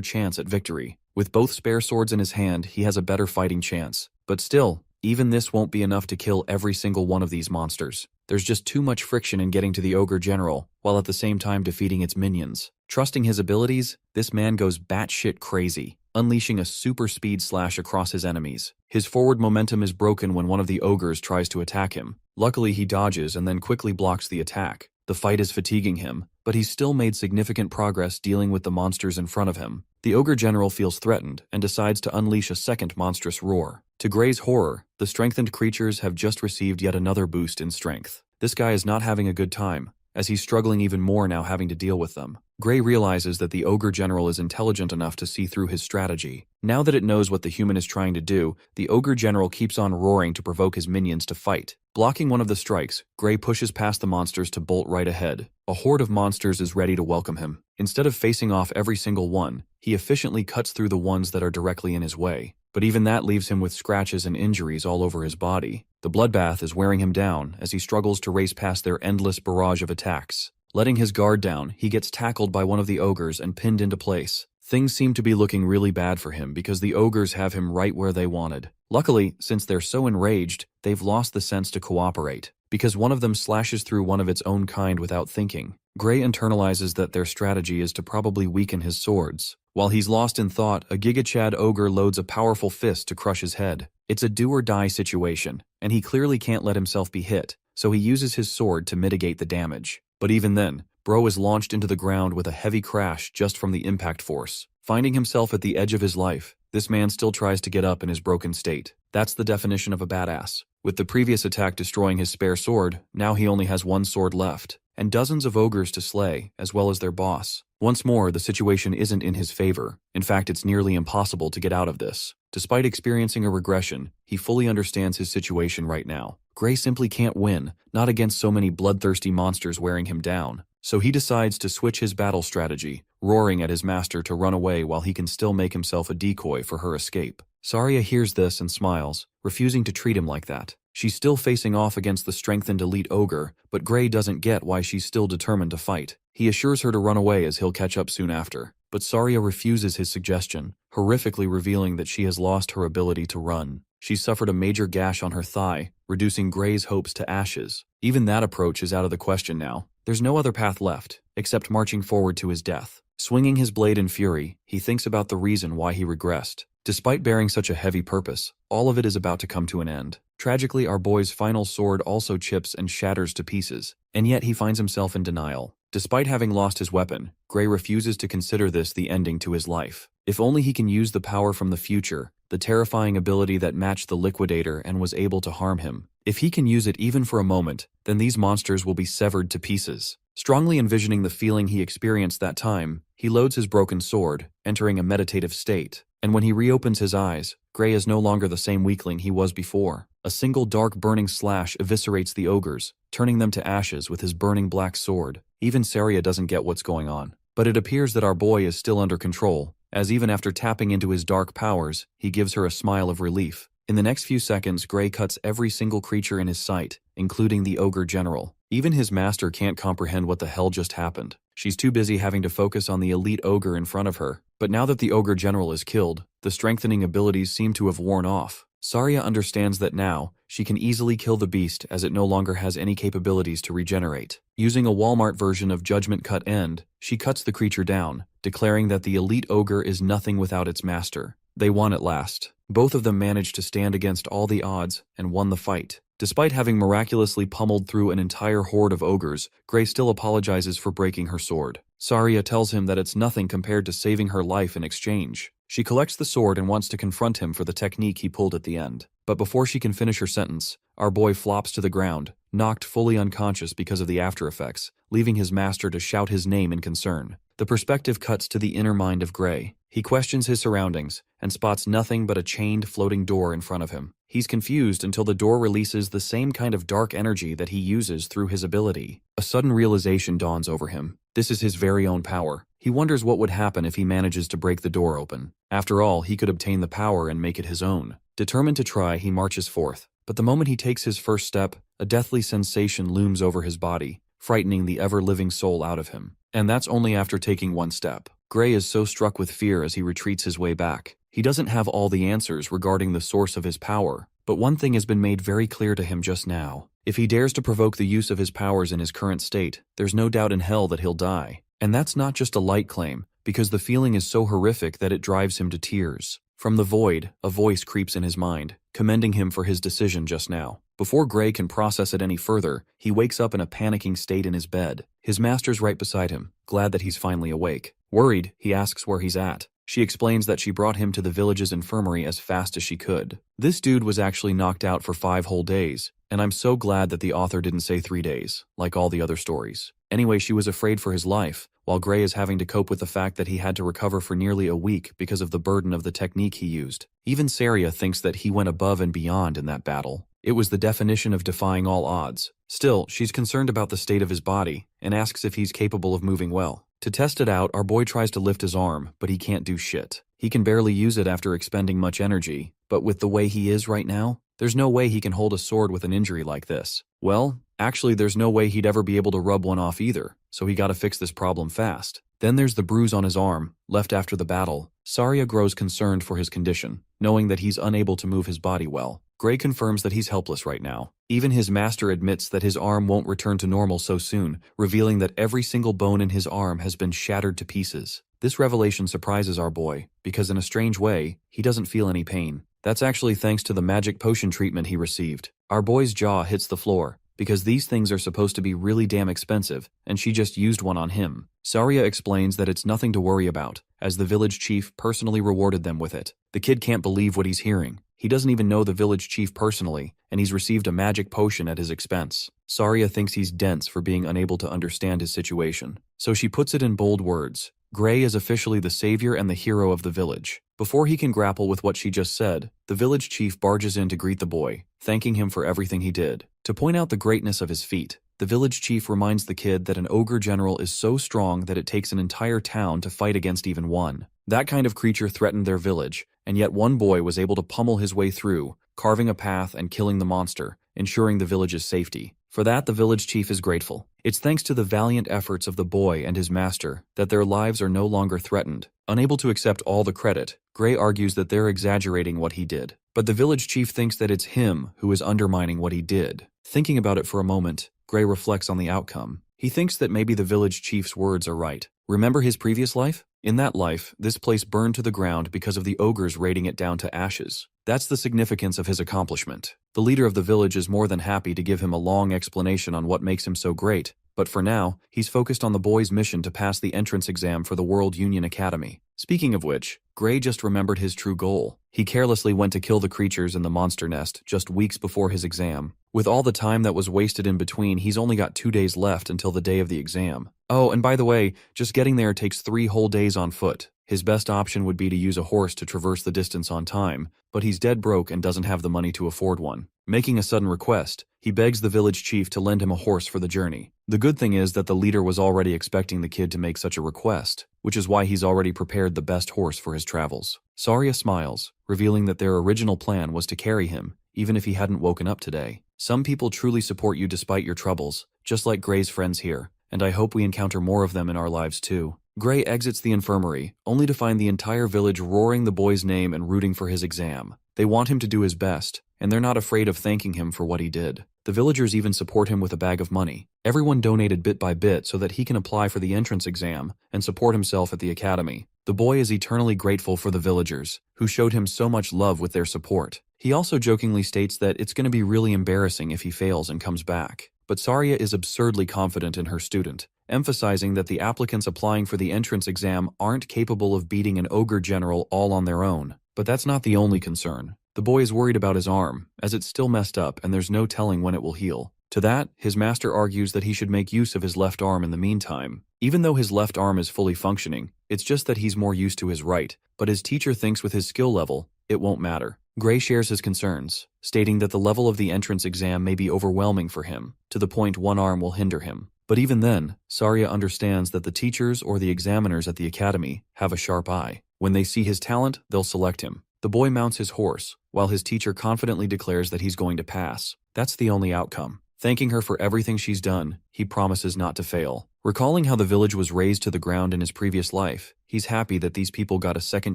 chance at victory. With both spare swords in his hand, he has a better fighting chance. But still, even this won't be enough to kill every single one of these monsters. There's just too much friction in getting to the ogre general, while at the same time defeating its minions. Trusting his abilities, this man goes batshit crazy, unleashing a super speed slash across his enemies. His forward momentum is broken when one of the ogres tries to attack him. Luckily, he dodges and then quickly blocks the attack. The fight is fatiguing him, but he's still made significant progress dealing with the monsters in front of him. The ogre general feels threatened and decides to unleash a second monstrous roar. To Gray's horror, the strengthened creatures have just received yet another boost in strength. This guy is not having a good time, as he's struggling even more now having to deal with them. Gray realizes that the ogre general is intelligent enough to see through his strategy. Now that it knows what the human is trying to do, the ogre general keeps on roaring to provoke his minions to fight. Blocking one of the strikes, Gray pushes past the monsters to bolt right ahead. A horde of monsters is ready to welcome him. Instead of facing off every single one, he efficiently cuts through the ones that are directly in his way. But even that leaves him with scratches and injuries all over his body. The bloodbath is wearing him down as he struggles to race past their endless barrage of attacks. Letting his guard down, he gets tackled by one of the ogres and pinned into place. Things seem to be looking really bad for him because the ogres have him right where they wanted. Luckily, since they're so enraged, they've lost the sense to cooperate, because one of them slashes through one of its own kind without thinking. Gray internalizes that their strategy is to probably weaken his swords. While he's lost in thought, a Giga Chad ogre loads a powerful fist to crush his head. It's a do-or-die situation, and he clearly can't let himself be hit, so he uses his sword to mitigate the damage. But even then, Bro is launched into the ground with a heavy crash just from the impact force. Finding himself at the edge of his life, this man still tries to get up in his broken state. That's the definition of a badass. With the previous attack destroying his spare sword, now he only has one sword left, and dozens of ogres to slay, as well as their boss. Once more, the situation isn't in his favor. In fact, it's nearly impossible to get out of this. Despite experiencing a regression, he fully understands his situation right now. Gray simply can't win, not against so many bloodthirsty monsters wearing him down. So he decides to switch his battle strategy, roaring at his master to run away while he can still make himself a decoy for her escape. Saria hears this and smiles, refusing to treat him like that. She's still facing off against the strengthened elite ogre, but Gray doesn't get why she's still determined to fight. He assures her to run away as he'll catch up soon after. But Saria refuses his suggestion, horrifically revealing that she has lost her ability to run. She's suffered a major gash on her thigh, reducing Gray's hopes to ashes. Even that approach is out of the question now. There's no other path left, except marching forward to his death. Swinging his blade in fury, he thinks about the reason why he regressed. Despite bearing such a heavy purpose, all of it is about to come to an end. Tragically, our boy's final sword also chips and shatters to pieces, and yet he finds himself in denial. Despite having lost his weapon, Gray refuses to consider this the ending to his life. If only he can use the power from the future, the terrifying ability that matched the Liquidator and was able to harm him. If he can use it even for a moment, then these monsters will be severed to pieces. Strongly envisioning the feeling he experienced that time, he loads his broken sword, entering a meditative state. And when he reopens his eyes, Gray is no longer the same weakling he was before. A single dark burning slash eviscerates the ogres, turning them to ashes with his burning black sword. Even Saria doesn't get what's going on. But it appears that our boy is still under control, as even after tapping into his dark powers, he gives her a smile of relief. In the next few seconds, Gray cuts every single creature in his sight, including the ogre general. Even his master can't comprehend what the hell just happened. She's too busy having to focus on the elite ogre in front of her. But now that the ogre general is killed, the strengthening abilities seem to have worn off. Saria understands that now, she can easily kill the beast as it no longer has any capabilities to regenerate. Using a Walmart version of Judgment Cut End, she cuts the creature down, declaring that the elite ogre is nothing without its master. They won at last. Both of them managed to stand against all the odds and won the fight. Despite having miraculously pummeled through an entire horde of ogres, Gray still apologizes for breaking her sword. Saria tells him that it's nothing compared to saving her life in exchange. She collects the sword and wants to confront him for the technique he pulled at the end. But before she can finish her sentence, our boy flops to the ground, knocked fully unconscious because of the after effects, leaving his master to shout his name in concern. The perspective cuts to the inner mind of Gray. He questions his surroundings and spots nothing but a chained floating door in front of him. He's confused until the door releases the same kind of dark energy that he uses through his ability. A sudden realization dawns over him. This is his very own power. He wonders what would happen if he manages to break the door open. After all, he could obtain the power and make it his own. Determined to try, he marches forth. But the moment he takes his first step, a deathly sensation looms over his body, frightening the ever-living soul out of him. And that's only after taking one step. Gray is so struck with fear as he retreats his way back. He doesn't have all the answers regarding the source of his power, but one thing has been made very clear to him just now. If he dares to provoke the use of his powers in his current state, there's no doubt in hell that he'll die. And that's not just a light claim, because the feeling is so horrific that it drives him to tears. From the void, a voice creeps in his mind, commending him for his decision just now. Before Gray can process it any further, he wakes up in a panicking state in his bed. His master's right beside him, glad that he's finally awake. Worried, he asks where he's at. She explains that she brought him to the village's infirmary as fast as she could. This dude was actually knocked out for 5 whole days, and I'm so glad that the author didn't say 3 days, like all the other stories. Anyway, she was afraid for his life, while Gray is having to cope with the fact that he had to recover for nearly a week because of the burden of the technique he used. Even Saria thinks that he went above and beyond in that battle. It was the definition of defying all odds. Still, she's concerned about the state of his body, and asks if he's capable of moving well. To test it out, our boy tries to lift his arm, but he can't do shit. He can barely use it after expending much energy, but with the way he is right now, there's no way he can hold a sword with an injury like this. Well, actually there's no way he'd ever be able to rub one off either, so he gotta fix this problem fast. Then there's the bruise on his arm, left after the battle. Saria grows concerned for his condition, knowing that he's unable to move his body well. Gray confirms that he's helpless right now. Even his master admits that his arm won't return to normal so soon, revealing that every single bone in his arm has been shattered to pieces. This revelation surprises our boy, because in a strange way, he doesn't feel any pain. That's actually thanks to the magic potion treatment he received. Our boy's jaw hits the floor, because these things are supposed to be really damn expensive, and she just used one on him. Saria explains that it's nothing to worry about, as the village chief personally rewarded them with it. The kid can't believe what he's hearing. He doesn't even know the village chief personally, and he's received a magic potion at his expense. Saria thinks he's dense for being unable to understand his situation. So she puts it in bold words. Gray is officially the savior and the hero of the village. Before he can grapple with what she just said, the village chief barges in to greet the boy, thanking him for everything he did. To point out the greatness of his feat, the village chief reminds the kid that an ogre general is so strong that it takes an entire town to fight against even one. That kind of creature threatened their village, and yet one boy was able to pummel his way through, carving a path and killing the monster, ensuring the village's safety. For that, the village chief is grateful. It's thanks to the valiant efforts of the boy and his master that their lives are no longer threatened. Unable to accept all the credit, Gray argues that they're exaggerating what he did. But the village chief thinks that it's him who is undermining what he did. Thinking about it for a moment, Gray reflects on the outcome. He thinks that maybe the village chief's words are right. Remember his previous life? In that life, this place burned to the ground because of the ogres raiding it down to ashes. That's the significance of his accomplishment. The leader of the village is more than happy to give him a long explanation on what makes him so great, but for now, he's focused on the boy's mission to pass the entrance exam for the World Union Academy. Speaking of which, Gray just remembered his true goal. He carelessly went to kill the creatures in the monster nest just weeks before his exam. With all the time that was wasted in between, he's only got 2 days left until the day of the exam. Oh, and by the way, just getting there takes 3 whole days on foot. His best option would be to use a horse to traverse the distance on time, but he's dead broke and doesn't have the money to afford one. Making a sudden request, he begs the village chief to lend him a horse for the journey. The good thing is that the leader was already expecting the kid to make such a request, which is why he's already prepared the best horse for his travels. Saria smiles, revealing that their original plan was to carry him, even if he hadn't woken up today. Some people truly support you despite your troubles, just like Gray's friends here, and I hope we encounter more of them in our lives too. Gray exits the infirmary, only to find the entire village roaring the boy's name and rooting for his exam. They want him to do his best, and they're not afraid of thanking him for what he did. The villagers even support him with a bag of money. Everyone donated bit by bit so that he can apply for the entrance exam and support himself at the academy. The boy is eternally grateful for the villagers, who showed him so much love with their support. He also jokingly states that it's going to be really embarrassing if he fails and comes back. But Saria is absurdly confident in her student, emphasizing that the applicants applying for the entrance exam aren't capable of beating an ogre general all on their own. But that's not the only concern. The boy is worried about his arm, as it's still messed up and there's no telling when it will heal. To that, his master argues that he should make use of his left arm in the meantime. Even though his left arm is fully functioning, it's just that he's more used to his right, but his teacher thinks with his skill level, it won't matter. Gray shares his concerns, stating that the level of the entrance exam may be overwhelming for him, to the point one arm will hinder him. But even then, Saria understands that the teachers or the examiners at the academy have a sharp eye. When they see his talent, they'll select him. The boy mounts his horse, while his teacher confidently declares that he's going to pass. That's the only outcome. Thanking her for everything she's done, he promises not to fail. Recalling how the village was razed to the ground in his previous life, he's happy that these people got a second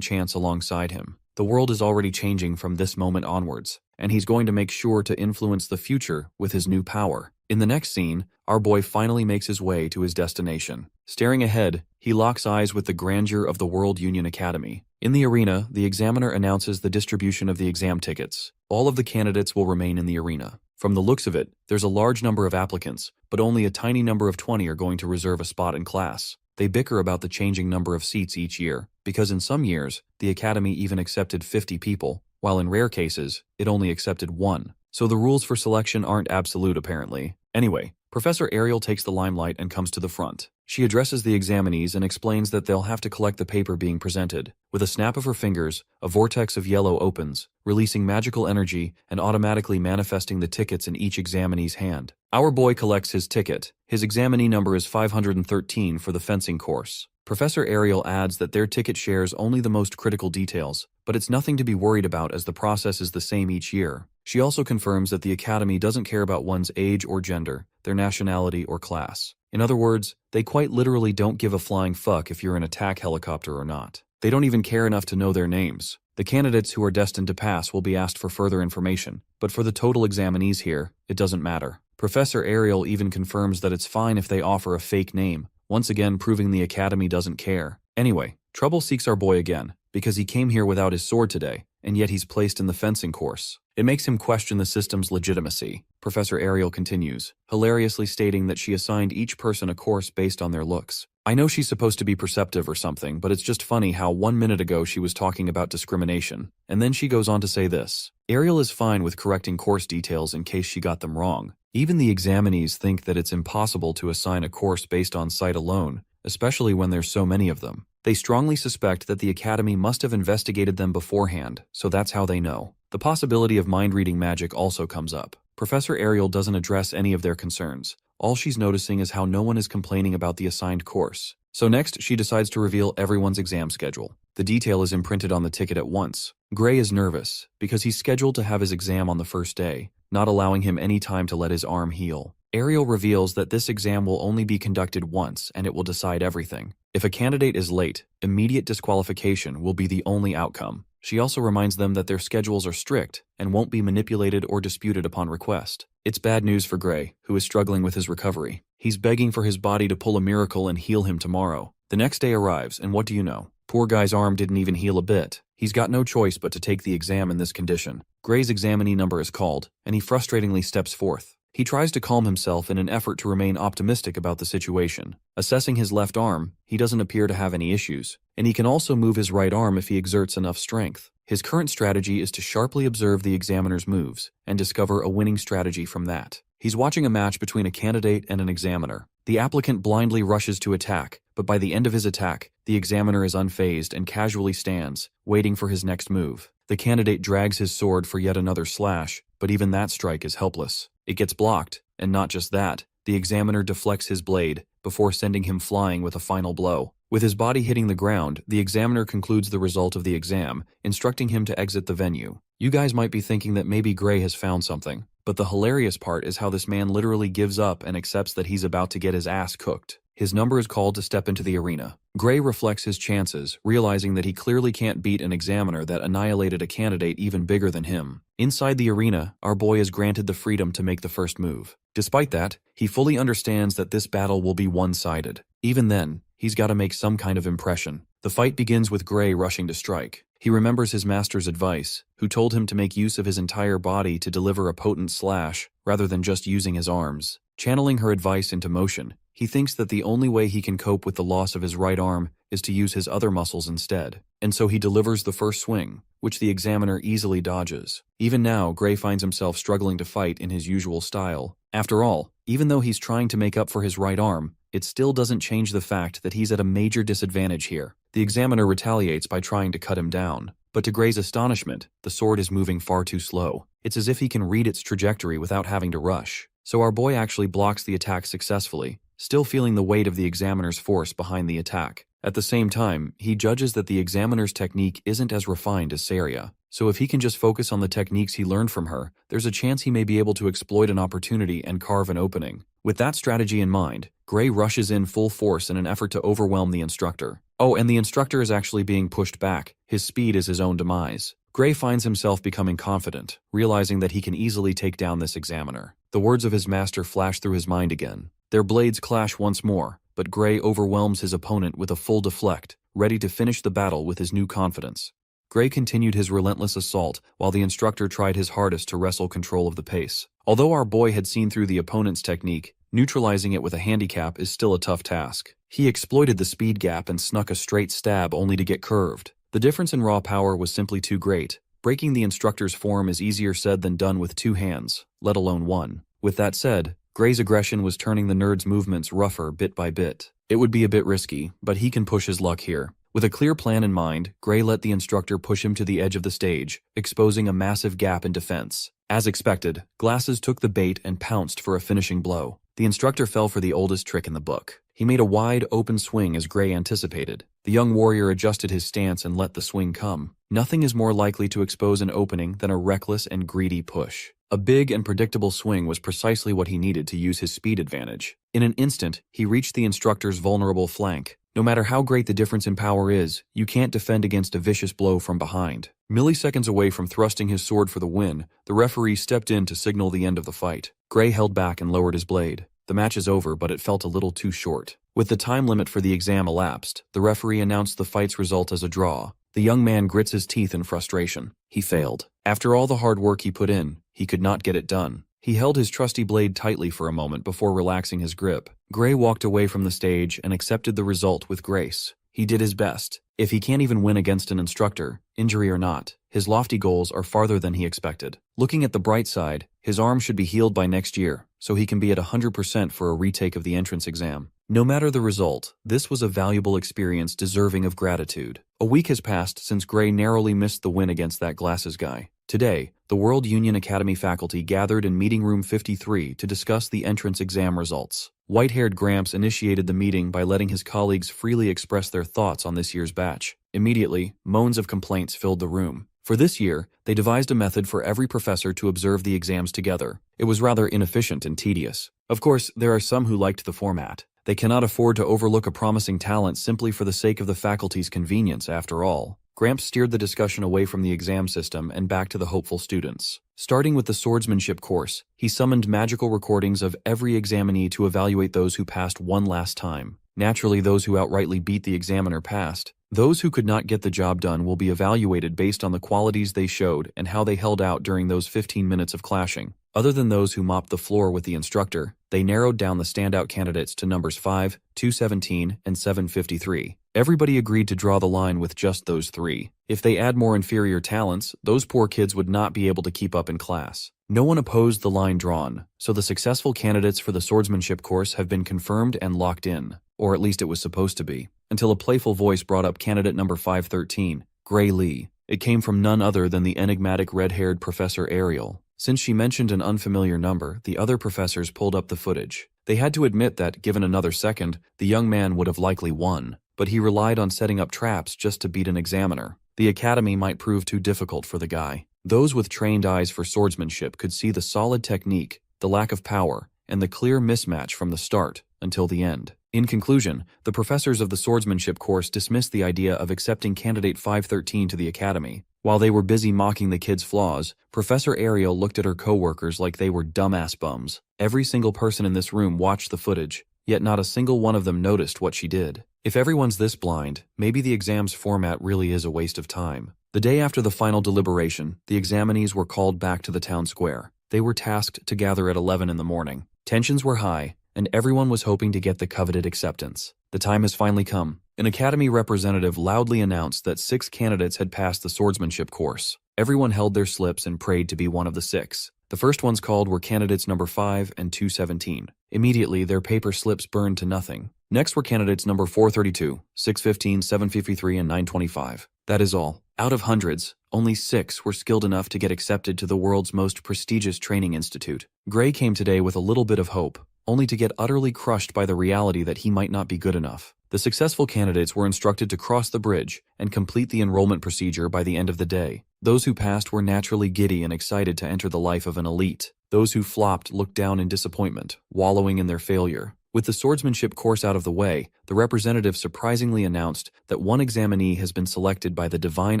chance alongside him. The world is already changing from this moment onwards, and he's going to make sure to influence the future with his new power. In the next scene, our boy finally makes his way to his destination. Staring ahead, he locks eyes with the grandeur of the World Union Academy. In the arena, the examiner announces the distribution of the exam tickets. All of the candidates will remain in the arena. From the looks of it, there's a large number of applicants, but only a tiny number of 20 are going to reserve a spot in class. They bicker about the changing number of seats each year, because in some years, the academy even accepted 50 people, while in rare cases, it only accepted 1. So the rules for selection aren't absolute apparently. Anyway, Professor Ariel takes the limelight and comes to the front. She addresses the examinees and explains that they'll have to collect the paper being presented. With a snap of her fingers, a vortex of yellow opens, releasing magical energy and automatically manifesting the tickets in each examinee's hand. Our boy collects his ticket. His examinee number is 513 for the fencing course. Professor Ariel adds that their ticket shares only the most critical details, but it's nothing to be worried about as the process is the same each year. She also confirms that the academy doesn't care about one's age or gender, their nationality or class. In other words, they quite literally don't give a flying fuck if you're an attack helicopter or not. They don't even care enough to know their names. The candidates who are destined to pass will be asked for further information, but for the total examinees here, it doesn't matter. Professor Ariel even confirms that it's fine if they offer a fake name, once again proving the academy doesn't care. Anyway, trouble seeks our boy again, because he came here without his sword today, and yet he's placed in the fencing course. It makes him question the system's legitimacy. Professor Ariel continues, hilariously stating that she assigned each person a course based on their looks. I know she's supposed to be perceptive or something, but it's just funny how 1 minute ago she was talking about discrimination, and then she goes on to say this. Ariel is fine with correcting course details in case she got them wrong. Even the examinees think that it's impossible to assign a course based on sight alone, especially when there's so many of them. They strongly suspect that the academy must have investigated them beforehand, so that's how they know. The possibility of mind-reading magic also comes up. Professor Ariel doesn't address any of their concerns. All she's noticing is how no one is complaining about the assigned course. So next, she decides to reveal everyone's exam schedule. The detail is imprinted on the ticket at once. Gray is nervous, because he's scheduled to have his exam on the first day, not allowing him any time to let his arm heal. Ariel reveals that this exam will only be conducted once and it will decide everything. If a candidate is late, immediate disqualification will be the only outcome. She also reminds them that their schedules are strict and won't be manipulated or disputed upon request. It's bad news for Gray, who is struggling with his recovery. He's begging for his body to pull a miracle and heal him tomorrow. The next day arrives, and what do you know? Poor guy's arm didn't even heal a bit. He's got no choice but to take the exam in this condition. Gray's examinee number is called, and he frustratingly steps forth. He tries to calm himself in an effort to remain optimistic about the situation. Assessing his left arm, he doesn't appear to have any issues, and he can also move his right arm if he exerts enough strength. His current strategy is to sharply observe the examiner's moves and discover a winning strategy from that. He's watching a match between a candidate and an examiner. The applicant blindly rushes to attack, but by the end of his attack, the examiner is unfazed and casually stands, waiting for his next move. The candidate drags his sword for yet another slash, but even that strike is helpless. It gets blocked, and not just that, the examiner deflects his blade before sending him flying with a final blow. With his body hitting the ground, the examiner concludes the result of the exam, instructing him to exit the venue. You guys might be thinking that maybe Gray has found something, but the hilarious part is how this man literally gives up and accepts that he's about to get his ass cooked. His number is called to step into the arena. Gray reflects his chances, realizing that he clearly can't beat an examiner that annihilated a candidate even bigger than him. Inside the arena, our boy is granted the freedom to make the first move. Despite that, he fully understands that this battle will be one-sided. Even then, he's got to make some kind of impression. The fight begins with Gray rushing to strike. He remembers his master's advice, who told him to make use of his entire body to deliver a potent slash, rather than just using his arms. Channeling her advice into motion, he thinks that the only way he can cope with the loss of his right arm is to use his other muscles instead, and so he delivers the first swing, which the examiner easily dodges. Even now, Gray finds himself struggling to fight in his usual style. After all, even though he's trying to make up for his right arm, it still doesn't change the fact that he's at a major disadvantage here. The examiner retaliates by trying to cut him down. But to Gray's astonishment, the sword is moving far too slow. It's as if he can read its trajectory without having to rush. So our boy actually blocks the attack successfully, still feeling the weight of the examiner's force behind the attack. At the same time, he judges that the examiner's technique isn't as refined as Saria. So if he can just focus on the techniques he learned from her, there's a chance he may be able to exploit an opportunity and carve an opening. With that strategy in mind, Gray rushes in full force in an effort to overwhelm the instructor. Oh, and the instructor is actually being pushed back. His speed is his own demise. Gray finds himself becoming confident, realizing that he can easily take down this examiner. The words of his master flash through his mind again. Their blades clash once more, but Gray overwhelms his opponent with a full deflect, ready to finish the battle with his new confidence. Gray continued his relentless assault while the instructor tried his hardest to wrestle control of the pace. Although our boy had seen through the opponent's technique, neutralizing it with a handicap is still a tough task. He exploited the speed gap and snuck a straight stab only to get curved. The difference in raw power was simply too great. Breaking the instructor's form is easier said than done with two hands, let alone one. With that said, Gray's aggression was turning the nerd's movements rougher bit by bit. It would be a bit risky, but he can push his luck here. With a clear plan in mind, Gray let the instructor push him to the edge of the stage, exposing a massive gap in defense. As expected, Glasses took the bait and pounced for a finishing blow. The instructor fell for the oldest trick in the book. He made a wide, open swing as Gray anticipated. The young warrior adjusted his stance and let the swing come. Nothing is more likely to expose an opening than a reckless and greedy push. A big and predictable swing was precisely what he needed to use his speed advantage. In an instant, he reached the instructor's vulnerable flank. No matter how great the difference in power is, you can't defend against a vicious blow from behind. Milliseconds away from thrusting his sword for the win, the referee stepped in to signal the end of the fight. Gray held back and lowered his blade. The match is over, but it felt a little too short. With the time limit for the exam elapsed, the referee announced the fight's result as a draw. The young man grits his teeth in frustration. He failed. After all the hard work he put in, he could not get it done. He held his trusty blade tightly for a moment before relaxing his grip. Gray walked away from the stage and accepted the result with grace. He did his best. If he can't even win against an instructor, injury or not, his lofty goals are farther than he expected. Looking at the bright side, his arm should be healed by next year, so he can be at 100% for a retake of the entrance exam. No matter the result, this was a valuable experience deserving of gratitude. A week has passed since Gray narrowly missed the win against that Glasses guy. Today, the World Union Academy faculty gathered in Meeting Room 53 to discuss the entrance exam results. White-haired Gramps initiated the meeting by letting his colleagues freely express their thoughts on this year's batch. Immediately, moans of complaints filled the room. For this year, they devised a method for every professor to observe the exams together. It was rather inefficient and tedious. Of course, there are some who liked the format. They cannot afford to overlook a promising talent simply for the sake of the faculty's convenience, after all. Gramps steered the discussion away from the exam system and back to the hopeful students. Starting with the swordsmanship course, he summoned magical recordings of every examinee to evaluate those who passed one last time. Naturally, those who outrightly beat the examiner passed. Those who could not get the job done will be evaluated based on the qualities they showed and how they held out during those 15 minutes of clashing. Other than those who mopped the floor with the instructor, they narrowed down the standout candidates to numbers 5, 217, and 753. Everybody agreed to draw the line with just those three. If they add more inferior talents, those poor kids would not be able to keep up in class. No one opposed the line drawn, so the successful candidates for the swordsmanship course have been confirmed and locked in, or at least it was supposed to be, until a playful voice brought up candidate number 513, Gray Lee. It came from none other than the enigmatic red-haired Professor Ariel. Since she mentioned an unfamiliar number, the other professors pulled up the footage. They had to admit that, given another second, the young man would have likely won, but he relied on setting up traps just to beat an examiner. The academy might prove too difficult for the guy. Those with trained eyes for swordsmanship could see the solid technique, the lack of power, and the clear mismatch from the start until the end. In conclusion, the professors of the swordsmanship course dismissed the idea of accepting candidate 513 to the academy. While they were busy mocking the kid's flaws, Professor Ariel looked at her coworkers like they were dumbass bums. Every single person in this room watched the footage, yet not a single one of them noticed what she did. If everyone's this blind, maybe the exam's format really is a waste of time. The day after the final deliberation, the examinees were called back to the town square. They were tasked to gather at 11 in the morning. Tensions were high, and everyone was hoping to get the coveted acceptance. The time has finally come. An Academy representative loudly announced that 6 candidates had passed the swordsmanship course. Everyone held their slips and prayed to be one of the 6. The first ones called were candidates number 5 and 217. Immediately, their paper slips burned to nothing. Next were candidates number 432, 615, 753, and 925. That is all. Out of hundreds, only 6 were skilled enough to get accepted to the world's most prestigious training institute. Gray came today with a little bit of hope, only to get utterly crushed by the reality that he might not be good enough. The successful candidates were instructed to cross the bridge and complete the enrollment procedure by the end of the day. Those who passed were naturally giddy and excited to enter the life of an elite. Those who flopped looked down in disappointment, wallowing in their failure. With the swordsmanship course out of the way, the representative surprisingly announced that one examinee has been selected by the Divine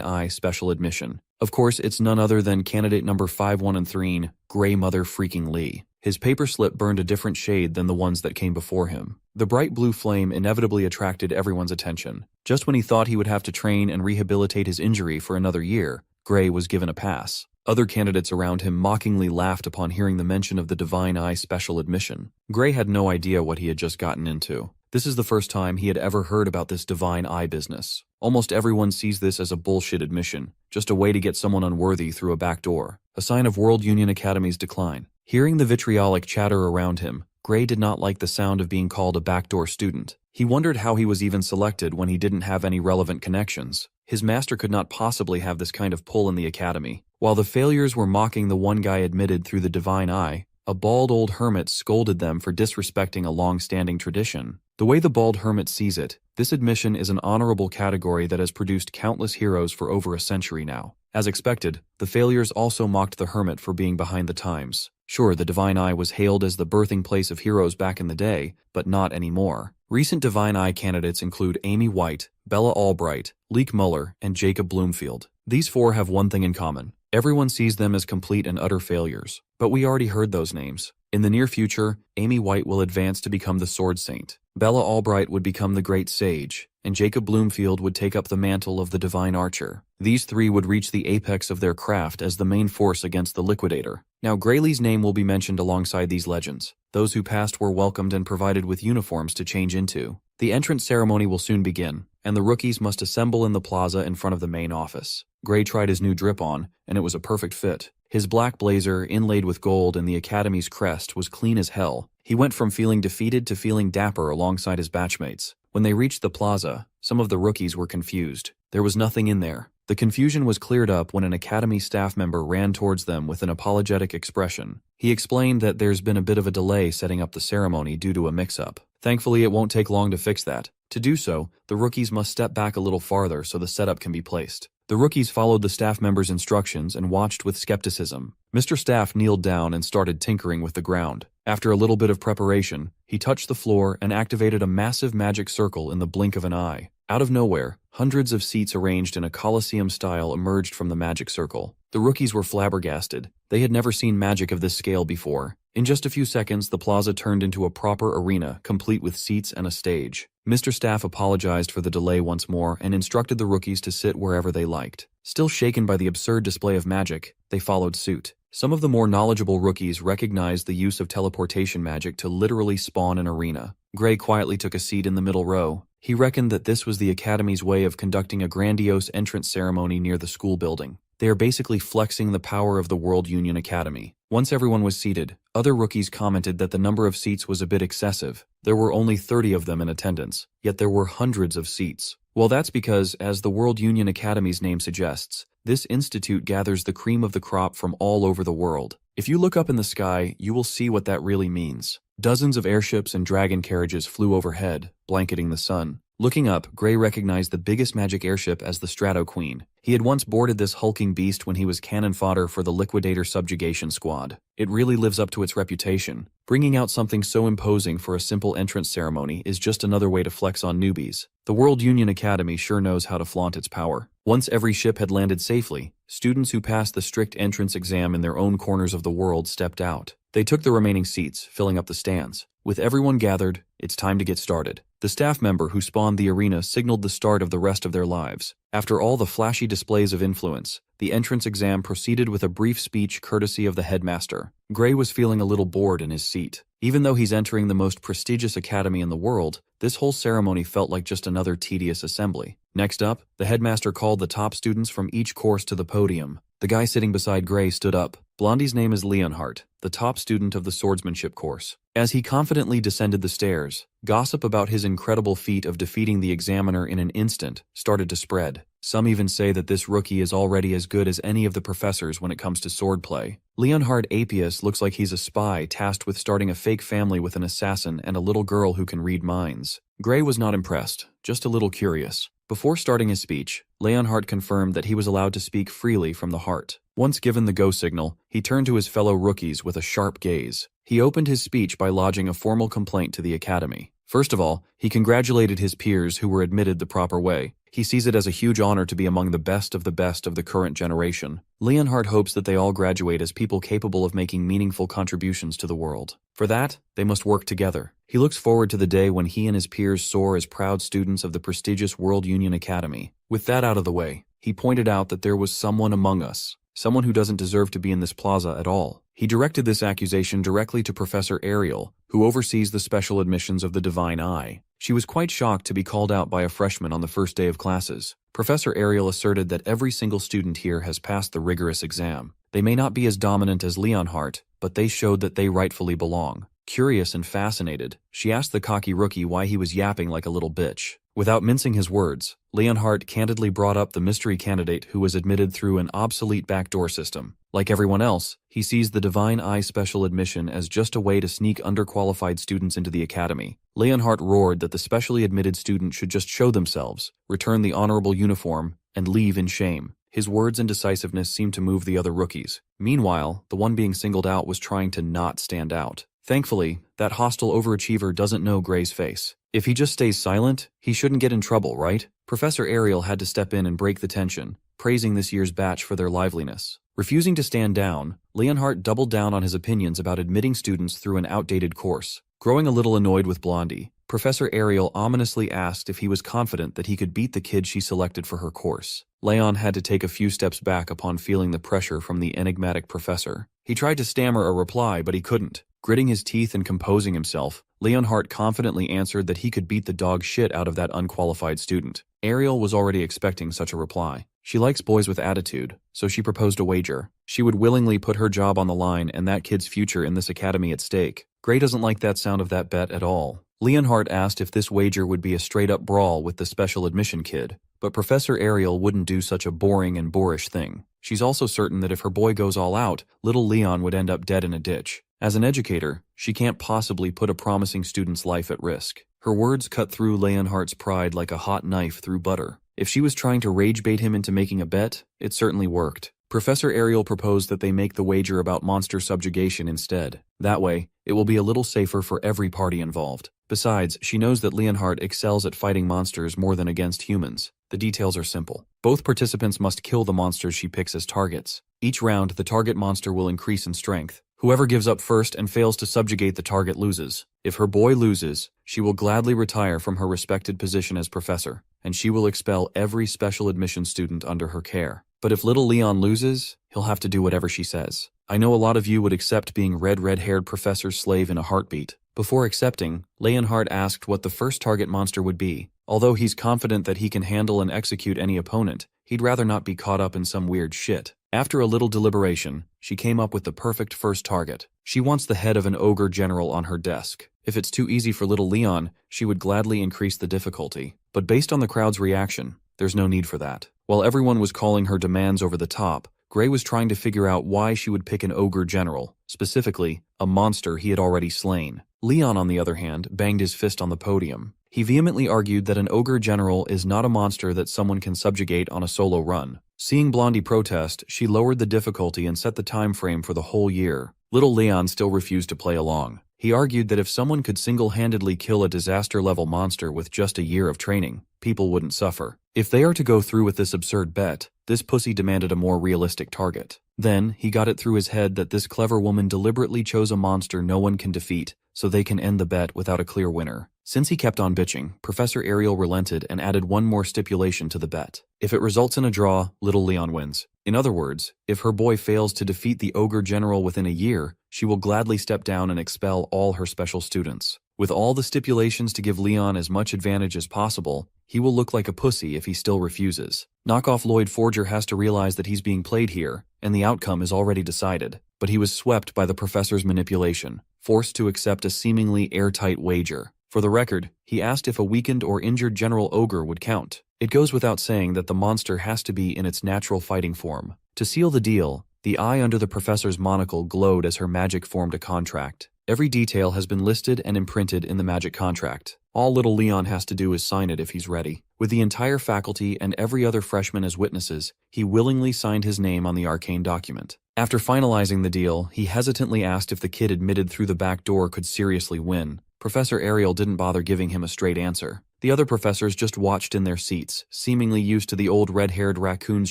Eye Special Admission. Of course, it's none other than candidate number 5113, Gray Mother Freaking Lee. His paper slip burned a different shade than the ones that came before him. The bright blue flame inevitably attracted everyone's attention. Just when he thought he would have to train and rehabilitate his injury for another year, Gray was given a pass. Other candidates around him mockingly laughed upon hearing the mention of the Divine Eye Special Admission. Gray had no idea what he had just gotten into. This is the first time he had ever heard about this Divine Eye business. Almost everyone sees this as a bullshit admission, just a way to get someone unworthy through a back door, a sign of World Union Academy's decline. Hearing the vitriolic chatter around him, Gray did not like the sound of being called a backdoor student. He wondered how he was even selected when he didn't have any relevant connections. His master could not possibly have this kind of pull in the academy. While the failures were mocking the one guy admitted through the Divine Eye, a bald old hermit scolded them for disrespecting a long-standing tradition. The way the bald hermit sees it, this admission is an honorable category that has produced countless heroes for over a century now. As expected, the failures also mocked the hermit for being behind the times. Sure, the Divine Eye was hailed as the birthing place of heroes back in the day, but not anymore. Recent Divine Eye candidates include Amy White, Bella Albright, Leek Muller, and Jacob Bloomfield. These 4 have one thing in common. Everyone sees them as complete and utter failures. But we already heard those names. In the near future, Amy White will advance to become the Sword Saint. Bella Albright would become the Great Sage, and Jacob Bloomfield would take up the mantle of the Divine Archer. These 3 would reach the apex of their craft as the main force against the Liquidator. Now, Graylee's name will be mentioned alongside these legends. Those who passed were welcomed and provided with uniforms to change into. The entrance ceremony will soon begin, and the rookies must assemble in the plaza in front of the main office. Gray tried his new drip on, and it was a perfect fit. His black blazer, inlaid with gold and the Academy's crest, was clean as hell. He went from feeling defeated to feeling dapper alongside his batchmates. When they reached the plaza, some of the rookies were confused. There was nothing in there. The confusion was cleared up when an Academy staff member ran towards them with an apologetic expression. He explained that there's been a bit of a delay setting up the ceremony due to a mix-up. Thankfully, it won't take long to fix that. To do so, the rookies must step back a little farther so the setup can be placed. The rookies followed the staff member's instructions and watched with skepticism. Mr. Staff kneeled down and started tinkering with the ground. After a little bit of preparation, he touched the floor and activated a massive magic circle in the blink of an eye. Out of nowhere, hundreds of seats arranged in a coliseum style emerged from the magic circle. The rookies were flabbergasted. They had never seen magic of this scale before. In just a few seconds, the plaza turned into a proper arena, complete with seats and a stage. Mr. Staff apologized for the delay once more and instructed the rookies to sit wherever they liked. Still shaken by the absurd display of magic, they followed suit. Some of the more knowledgeable rookies recognized the use of teleportation magic to literally spawn an arena. Gray quietly took a seat in the middle row. He reckoned that this was the Academy's way of conducting a grandiose entrance ceremony near the school building. They are basically flexing the power of the World Union Academy. Once everyone was seated, other rookies commented that the number of seats was a bit excessive. There were only 30 of them in attendance, yet there were hundreds of seats. Well, that's because, as the World Union Academy's name suggests, this institute gathers the cream of the crop from all over the world. If you look up in the sky, you will see what that really means. Dozens of airships and dragon carriages flew overhead, blanketing the sun. Looking up, Gray recognized the biggest magic airship as the Strato Queen. He had once boarded this hulking beast when he was cannon fodder for the Liquidator Subjugation Squad. It really lives up to its reputation. Bringing out something so imposing for a simple entrance ceremony is just another way to flex on newbies. The World Union Academy sure knows how to flaunt its power. Once every ship had landed safely, students who passed the strict entrance exam in their own corners of the world stepped out. They took the remaining seats, filling up the stands. With everyone gathered, it's time to get started. The staff member who spawned the arena signaled the start of the rest of their lives. After all the flashy displays of influence, the entrance exam proceeded with a brief speech courtesy of the headmaster. Gray was feeling a little bored in his seat. Even though he's entering the most prestigious academy in the world, this whole ceremony felt like just another tedious assembly. Next up, the headmaster called the top students from each course to the podium. The guy sitting beside Gray stood up. Blondie's name is Leonhardt, the top student of the swordsmanship course. As he confidently descended the stairs, gossip about his incredible feat of defeating the examiner in an instant started to spread. Some even say that this rookie is already as good as any of the professors when it comes to swordplay. Leonhard Apius looks like he's a spy tasked with starting a fake family with an assassin and a little girl who can read minds. Gray was not impressed, just a little curious. Before starting his speech, Leonhardt confirmed that he was allowed to speak freely from the heart. Once given the go signal, he turned to his fellow rookies with a sharp gaze. He opened his speech by lodging a formal complaint to the academy. First of all, he congratulated his peers who were admitted the proper way. He sees it as a huge honor to be among the best of the current generation. Leonhardt hopes that they all graduate as people capable of making meaningful contributions to the world. For that, they must work together. He looks forward to the day when he and his peers soar as proud students of the prestigious World Union Academy. With that out of the way, he pointed out that there was someone among us, someone who doesn't deserve to be in this plaza at all. He directed this accusation directly to Professor Ariel, who oversees the special admissions of the Divine Eye. She was quite shocked to be called out by a freshman on the first day of classes. Professor Ariel asserted that every single student here has passed the rigorous exam. They may not be as dominant as Leonhardt, but they showed that they rightfully belong. Curious and fascinated, she asked the cocky rookie why he was yapping like a little bitch. Without mincing his words, Leonhardt candidly brought up the mystery candidate who was admitted through an obsolete backdoor system. Like everyone else, he sees the Divine Eye special admission as just a way to sneak underqualified students into the academy. Leonhardt roared that the specially admitted student should just show themselves, return the honorable uniform, and leave in shame. His words and decisiveness seemed to move the other rookies. Meanwhile, the one being singled out was trying to not stand out. Thankfully, that hostile overachiever doesn't know Gray's face. If he just stays silent, he shouldn't get in trouble, right? Professor Ariel had to step in and break the tension, praising this year's batch for their liveliness. Refusing to stand down, Leonhardt doubled down on his opinions about admitting students through an outdated course. Growing a little annoyed with Blondie, Professor Ariel ominously asked if he was confident that he could beat the kid she selected for her course. Leon had to take a few steps back upon feeling the pressure from the enigmatic professor. He tried to stammer a reply, but he couldn't. Gritting his teeth and composing himself, Leonhardt confidently answered that he could beat the dog shit out of that unqualified student. Ariel was already expecting such a reply. She likes boys with attitude, so she proposed a wager. She would willingly put her job on the line and that kid's future in this academy at stake. Gray doesn't like that sound of that bet at all. Leonhardt asked if this wager would be a straight-up brawl with the special admission kid, but Professor Ariel wouldn't do such a boring and boorish thing. She's also certain that if her boy goes all out, little Leon would end up dead in a ditch. As an educator, she can't possibly put a promising student's life at risk. Her words cut through Leonhardt's pride like a hot knife through butter. If she was trying to rage bait him into making a bet, it certainly worked. Professor Ariel proposed that they make the wager about monster subjugation instead. That way, it will be a little safer for every party involved. Besides, she knows that Leonhardt excels at fighting monsters more than against humans. The details are simple. Both participants must kill the monsters she picks as targets. Each round, the target monster will increase in strength. Whoever gives up first and fails to subjugate the target loses. If her boy loses, she will gladly retire from her respected position as professor, and she will expel every special admission student under her care. But if little Leon loses, he'll have to do whatever she says. I know a lot of you would accept being red-haired professor's slave in a heartbeat. Before accepting, Leonhardt asked what the first target monster would be. Although he's confident that he can handle and execute any opponent, he'd rather not be caught up in some weird shit. After a little deliberation, she came up with the perfect first target. She wants the head of an ogre general on her desk. If it's too easy for little Leon, she would gladly increase the difficulty. But based on the crowd's reaction, there's no need for that. While everyone was calling her demands over the top, Gray was trying to figure out why she would pick an ogre general, specifically, a monster he had already slain. Leon, on the other hand, banged his fist on the podium. He vehemently argued that an ogre general is not a monster that someone can subjugate on a solo run. Seeing Blondie protest, she lowered the difficulty and set the time frame for the whole year. Little Leon still refused to play along. He argued that if someone could single-handedly kill a disaster-level monster with just a year of training, people wouldn't suffer. If they are to go through with this absurd bet, this pussy demanded a more realistic target. Then, he got it through his head that this clever woman deliberately chose a monster no one can defeat, so they can end the bet without a clear winner. Since he kept on bitching, Professor Ariel relented and added one more stipulation to the bet. If it results in a draw, little Leon wins. In other words, if her boy fails to defeat the ogre general within a year, she will gladly step down and expel all her special students. With all the stipulations to give Leon as much advantage as possible, he will look like a pussy if he still refuses. Knockoff Lloyd Forger has to realize that he's being played here, and the outcome is already decided. But he was swept by the professor's manipulation, forced to accept a seemingly airtight wager. For the record, he asked if a weakened or injured General Ogre would count. It goes without saying that the monster has to be in its natural fighting form. To seal the deal, the eye under the professor's monocle glowed as her magic formed a contract. Every detail has been listed and imprinted in the magic contract. All little Leon has to do is sign it if he's ready. With the entire faculty and every other freshman as witnesses, he willingly signed his name on the arcane document. After finalizing the deal, he hesitantly asked if the kid admitted through the back door could seriously win. Professor Ariel didn't bother giving him a straight answer. The other professors just watched in their seats, seemingly used to the old red-haired raccoon's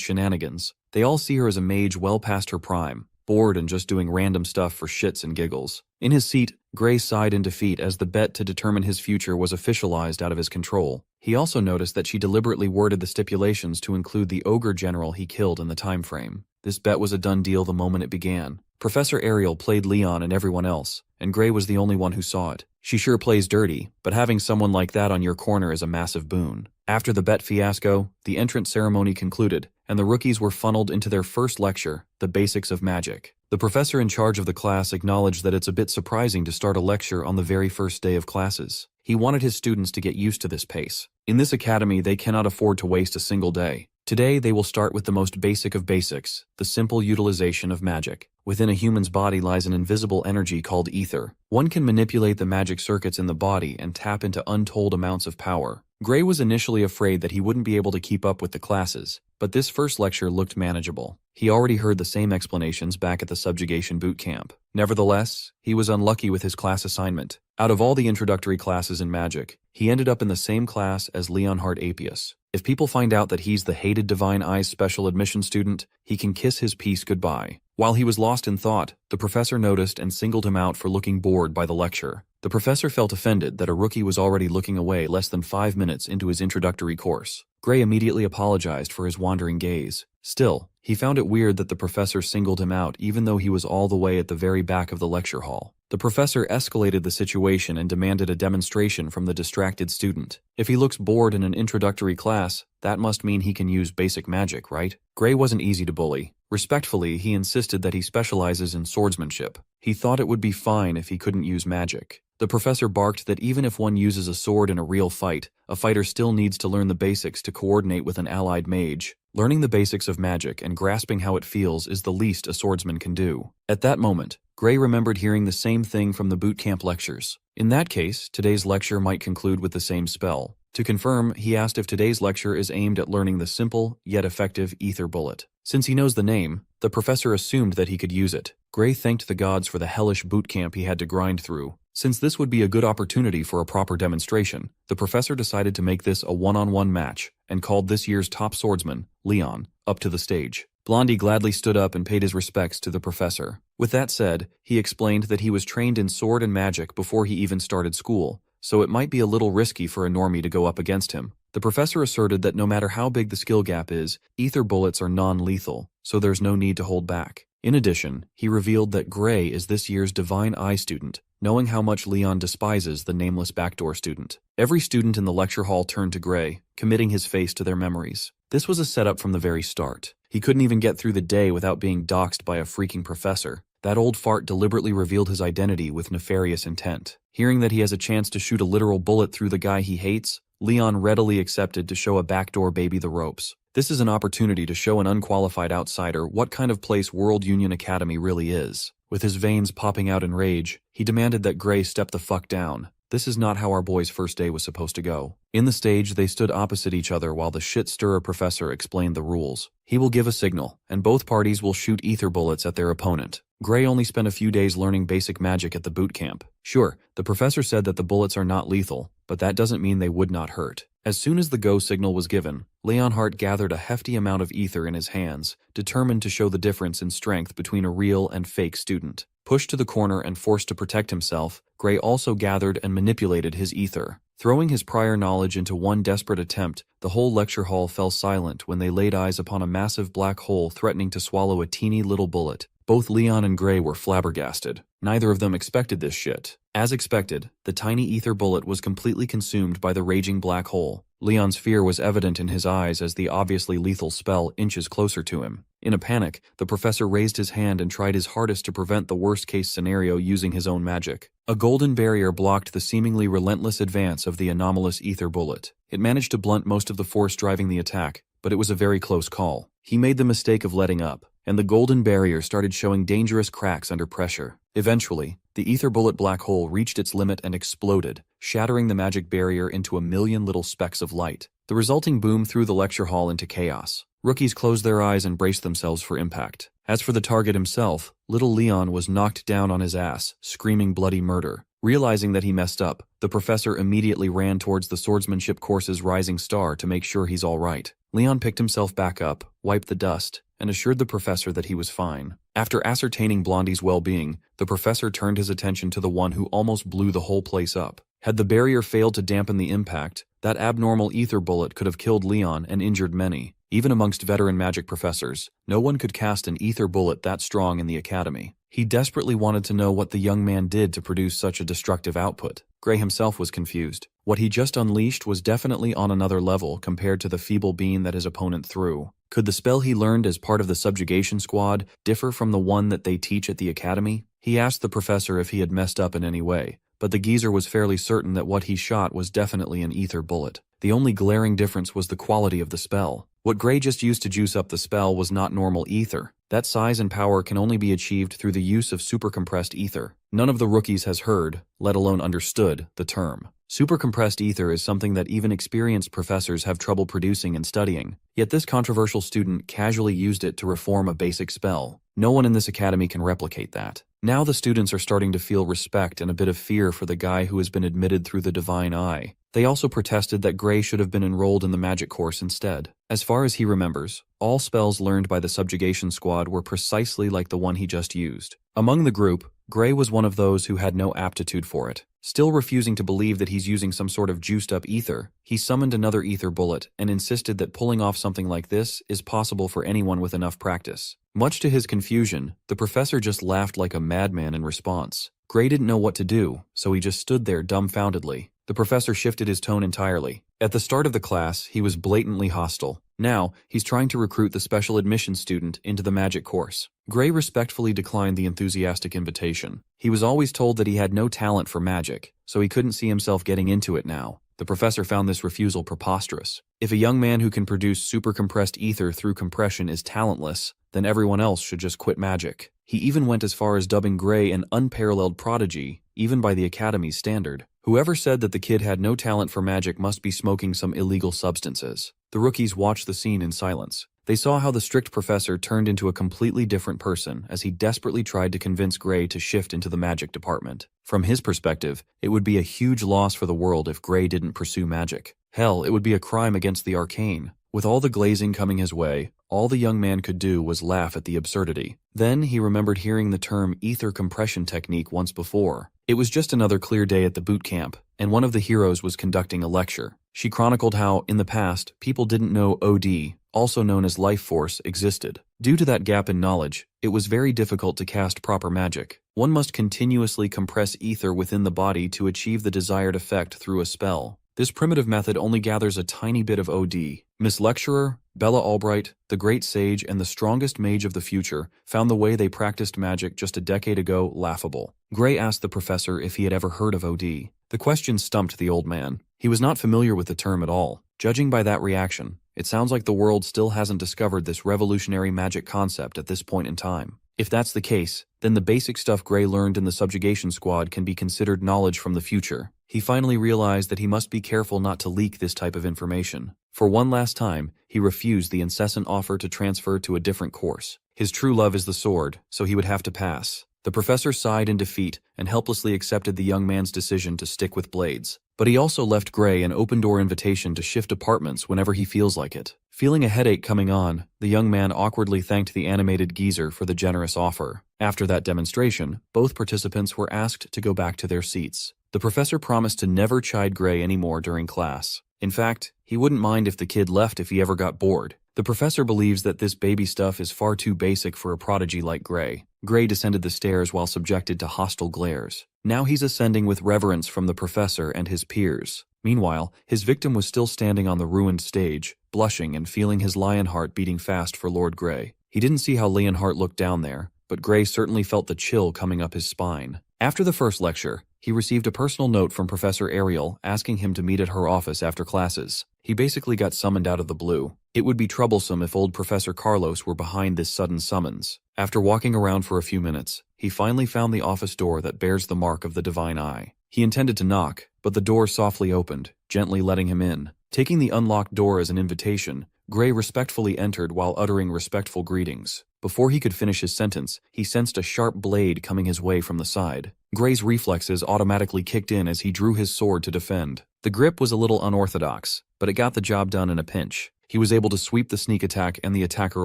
shenanigans. They all see her as a mage well past her prime, bored and just doing random stuff for shits and giggles. In his seat, Gray sighed in defeat as the bet to determine his future was officialized out of his control. He also noticed that she deliberately worded the stipulations to include the ogre general he killed in the time frame. This bet was a done deal the moment it began. Professor Ariel played Leon and everyone else, and Gray was the only one who saw it. She sure plays dirty, but having someone like that on your corner is a massive boon. After the bet fiasco, the entrance ceremony concluded, and the rookies were funneled into their first lecture, The Basics of Magic. The professor in charge of the class acknowledged that it's a bit surprising to start a lecture on the very first day of classes. He wanted his students to get used to this pace. In this academy, they cannot afford to waste a single day. Today, they will start with the most basic of basics, the simple utilization of magic. Within a human's body lies an invisible energy called ether. One can manipulate the magic circuits in the body and tap into untold amounts of power. Gray was initially afraid that he wouldn't be able to keep up with the classes, but this first lecture looked manageable. He already heard the same explanations back at the subjugation boot camp. Nevertheless, he was unlucky with his class assignment. Out of all the introductory classes in magic, he ended up in the same class as Leonhard Apius. If people find out that he's the hated Divine Eyes special admission student, he can kiss his piece goodbye. While he was lost in thought, the professor noticed and singled him out for looking bored by the lecture. The professor felt offended that a rookie was already looking away less than 5 minutes into his introductory course. Gray immediately apologized for his wandering gaze. Still, he found it weird that the professor singled him out even though he was all the way at the very back of the lecture hall. The professor escalated the situation and demanded a demonstration from the distracted student. If he looks bored in an introductory class, that must mean he can use basic magic, right? Gray wasn't easy to bully. Respectfully, he insisted that he specializes in swordsmanship. He thought it would be fine if he couldn't use magic. The professor barked that even if one uses a sword in a real fight, a fighter still needs to learn the basics to coordinate with an allied mage. Learning the basics of magic and grasping how it feels is the least a swordsman can do. At that moment, Gray remembered hearing the same thing from the boot camp lectures. In that case, today's lecture might conclude with the same spell. To confirm, he asked if today's lecture is aimed at learning the simple, yet effective ether bullet. Since he knows the name, the professor assumed that he could use it. Gray thanked the gods for the hellish boot camp he had to grind through. Since this would be a good opportunity for a proper demonstration, the professor decided to make this a one-on-one match and called this year's top swordsman, Leon, up to the stage. Blondie gladly stood up and paid his respects to the professor. With that said, he explained that he was trained in sword and magic before he even started school, so it might be a little risky for a normie to go up against him. The professor asserted that no matter how big the skill gap is, ether bullets are non-lethal, so there's no need to hold back. In addition, he revealed that Gray is this year's Divine Eye student, knowing how much Leon despises the nameless backdoor student. Every student in the lecture hall turned to Gray, committing his face to their memories. This was a setup from the very start. He couldn't even get through the day without being doxxed by a freaking professor. That old fart deliberately revealed his identity with nefarious intent. Hearing that he has a chance to shoot a literal bullet through the guy he hates, Leon readily accepted to show a backdoor baby the ropes. This is an opportunity to show an unqualified outsider what kind of place World Union Academy really is. With his veins popping out in rage, he demanded that Gray step the fuck down. This is not how our boy's first day was supposed to go. In the stage, they stood opposite each other while the shit-stirrer professor explained the rules. He will give a signal, and both parties will shoot ether bullets at their opponent. Gray only spent a few days learning basic magic at the boot camp. Sure, the professor said that the bullets are not lethal, but that doesn't mean they would not hurt. As soon as the go signal was given, Leonhardt gathered a hefty amount of ether in his hands, determined to show the difference in strength between a real and fake student. Pushed to the corner and forced to protect himself, Gray also gathered and manipulated his ether. Throwing his prior knowledge into one desperate attempt, the whole lecture hall fell silent when they laid eyes upon a massive black hole threatening to swallow a teeny little bullet. Both Leon and Gray were flabbergasted. Neither of them expected this shit. As expected, the tiny ether bullet was completely consumed by the raging black hole. Leon's fear was evident in his eyes as the obviously lethal spell inches closer to him. In a panic, the professor raised his hand and tried his hardest to prevent the worst-case scenario using his own magic. A golden barrier blocked the seemingly relentless advance of the anomalous ether bullet. It managed to blunt most of the force driving the attack, but it was a very close call. He made the mistake of letting up, and the golden barrier started showing dangerous cracks under pressure. Eventually, the ether bullet black hole reached its limit and exploded, shattering the magic barrier into a million little specks of light. The resulting boom threw the lecture hall into chaos. Rookies closed their eyes and braced themselves for impact. As for the target himself, little Leon was knocked down on his ass, screaming bloody murder. Realizing that he messed up, the professor immediately ran towards the swordsmanship course's rising star to make sure he's all right. Leon picked himself back up, wiped the dust, and assured the professor that he was fine. After ascertaining Blondie's well-being, the professor turned his attention to the one who almost blew the whole place up. Had the barrier failed to dampen the impact, that abnormal ether bullet could have killed Leon and injured many. Even amongst veteran magic professors, no one could cast an ether bullet that strong in the academy. He desperately wanted to know what the young man did to produce such a destructive output. Gray himself was confused. What he just unleashed was definitely on another level compared to the feeble beam that his opponent threw. Could the spell he learned as part of the subjugation squad differ from the one that they teach at the academy? He asked the professor if he had messed up in any way, but the geezer was fairly certain that what he shot was definitely an ether bullet. The only glaring difference was the quality of the spell. What Gray just used to juice up the spell was not normal ether. That size and power can only be achieved through the use of supercompressed ether. None of the rookies has heard, let alone understood, the term. Supercompressed ether is something that even experienced professors have trouble producing and studying, yet this controversial student casually used it to reform a basic spell. No one in this academy can replicate that. Now the students are starting to feel respect and a bit of fear for the guy who has been admitted through the divine eye. They also protested that Gray should have been enrolled in the magic course instead. As far as he remembers, all spells learned by the subjugation squad were precisely like the one he just used. Among the group, Gray was one of those who had no aptitude for it. Still refusing to believe that he's using some sort of juiced-up ether, he summoned another ether bullet and insisted that pulling off something like this is possible for anyone with enough practice. Much to his confusion, the professor just laughed like a madman in response. Gray didn't know what to do, so he just stood there dumbfoundedly. The professor shifted his tone entirely. At the start of the class, he was blatantly hostile. Now, he's trying to recruit the special admission student into the magic course. Gray respectfully declined the enthusiastic invitation. He was always told that he had no talent for magic, so he couldn't see himself getting into it now. The professor found this refusal preposterous. If a young man who can produce supercompressed ether through compression is talentless, then everyone else should just quit magic. He even went as far as dubbing Gray an unparalleled prodigy, even by the academy's standard. Whoever said that the kid had no talent for magic must be smoking some illegal substances. The rookies watched the scene in silence. They saw how the strict professor turned into a completely different person as he desperately tried to convince Gray to shift into the magic department. From his perspective, it would be a huge loss for the world if Gray didn't pursue magic. Hell, it would be a crime against the arcane. With all the glazing coming his way, all the young man could do was laugh at the absurdity. Then he remembered hearing the term ether compression technique once before. It was just another clear day at the boot camp, and one of the heroes was conducting a lecture. She chronicled how, in the past, people didn't know OD, also known as life force, existed. Due to that gap in knowledge, it was very difficult to cast proper magic. One must continuously compress ether within the body to achieve the desired effect through a spell. This primitive method only gathers a tiny bit of OD. Miss Lecturer, Bella Albright, the great sage and the strongest mage of the future, found the way they practiced magic just a decade ago laughable. Gray asked the professor if he had ever heard of OD. The question stumped the old man. He was not familiar with the term at all. Judging by that reaction, it sounds like the world still hasn't discovered this revolutionary magic concept at this point in time. If that's the case, then the basic stuff Gray learned in the subjugation squad can be considered knowledge from the future. He finally realized that he must be careful not to leak this type of information. For one last time, he refused the incessant offer to transfer to a different course. His true love is the sword, so he would have to pass. The professor sighed in defeat and helplessly accepted the young man's decision to stick with blades. But he also left Gray an open-door invitation to shift apartments whenever he feels like it. Feeling a headache coming on, the young man awkwardly thanked the animated geezer for the generous offer. After that demonstration, both participants were asked to go back to their seats. The professor promised to never chide Gray anymore during class. In fact, he wouldn't mind if the kid left if he ever got bored. The professor believes that this baby stuff is far too basic for a prodigy like Gray. Gray descended the stairs while subjected to hostile glares. Now he's ascending with reverence from the professor and his peers. Meanwhile, his victim was still standing on the ruined stage, blushing and feeling his lion heart beating fast for Lord Gray. He didn't see how Leonhardt looked down there, but Gray certainly felt the chill coming up his spine. After the first lecture, he received a personal note from Professor Ariel asking him to meet at her office after classes. He basically got summoned out of the blue. It would be troublesome if old Professor Carlos were behind this sudden summons. After walking around for a few minutes, he finally found the office door that bears the mark of the divine eye. He intended to knock, but the door softly opened, gently letting him in. Taking the unlocked door as an invitation, Gray respectfully entered while uttering respectful greetings. Before he could finish his sentence, he sensed a sharp blade coming his way from the side. Gray's reflexes automatically kicked in as he drew his sword to defend. The grip was a little unorthodox, but it got the job done in a pinch. He was able to sweep the sneak attack and the attacker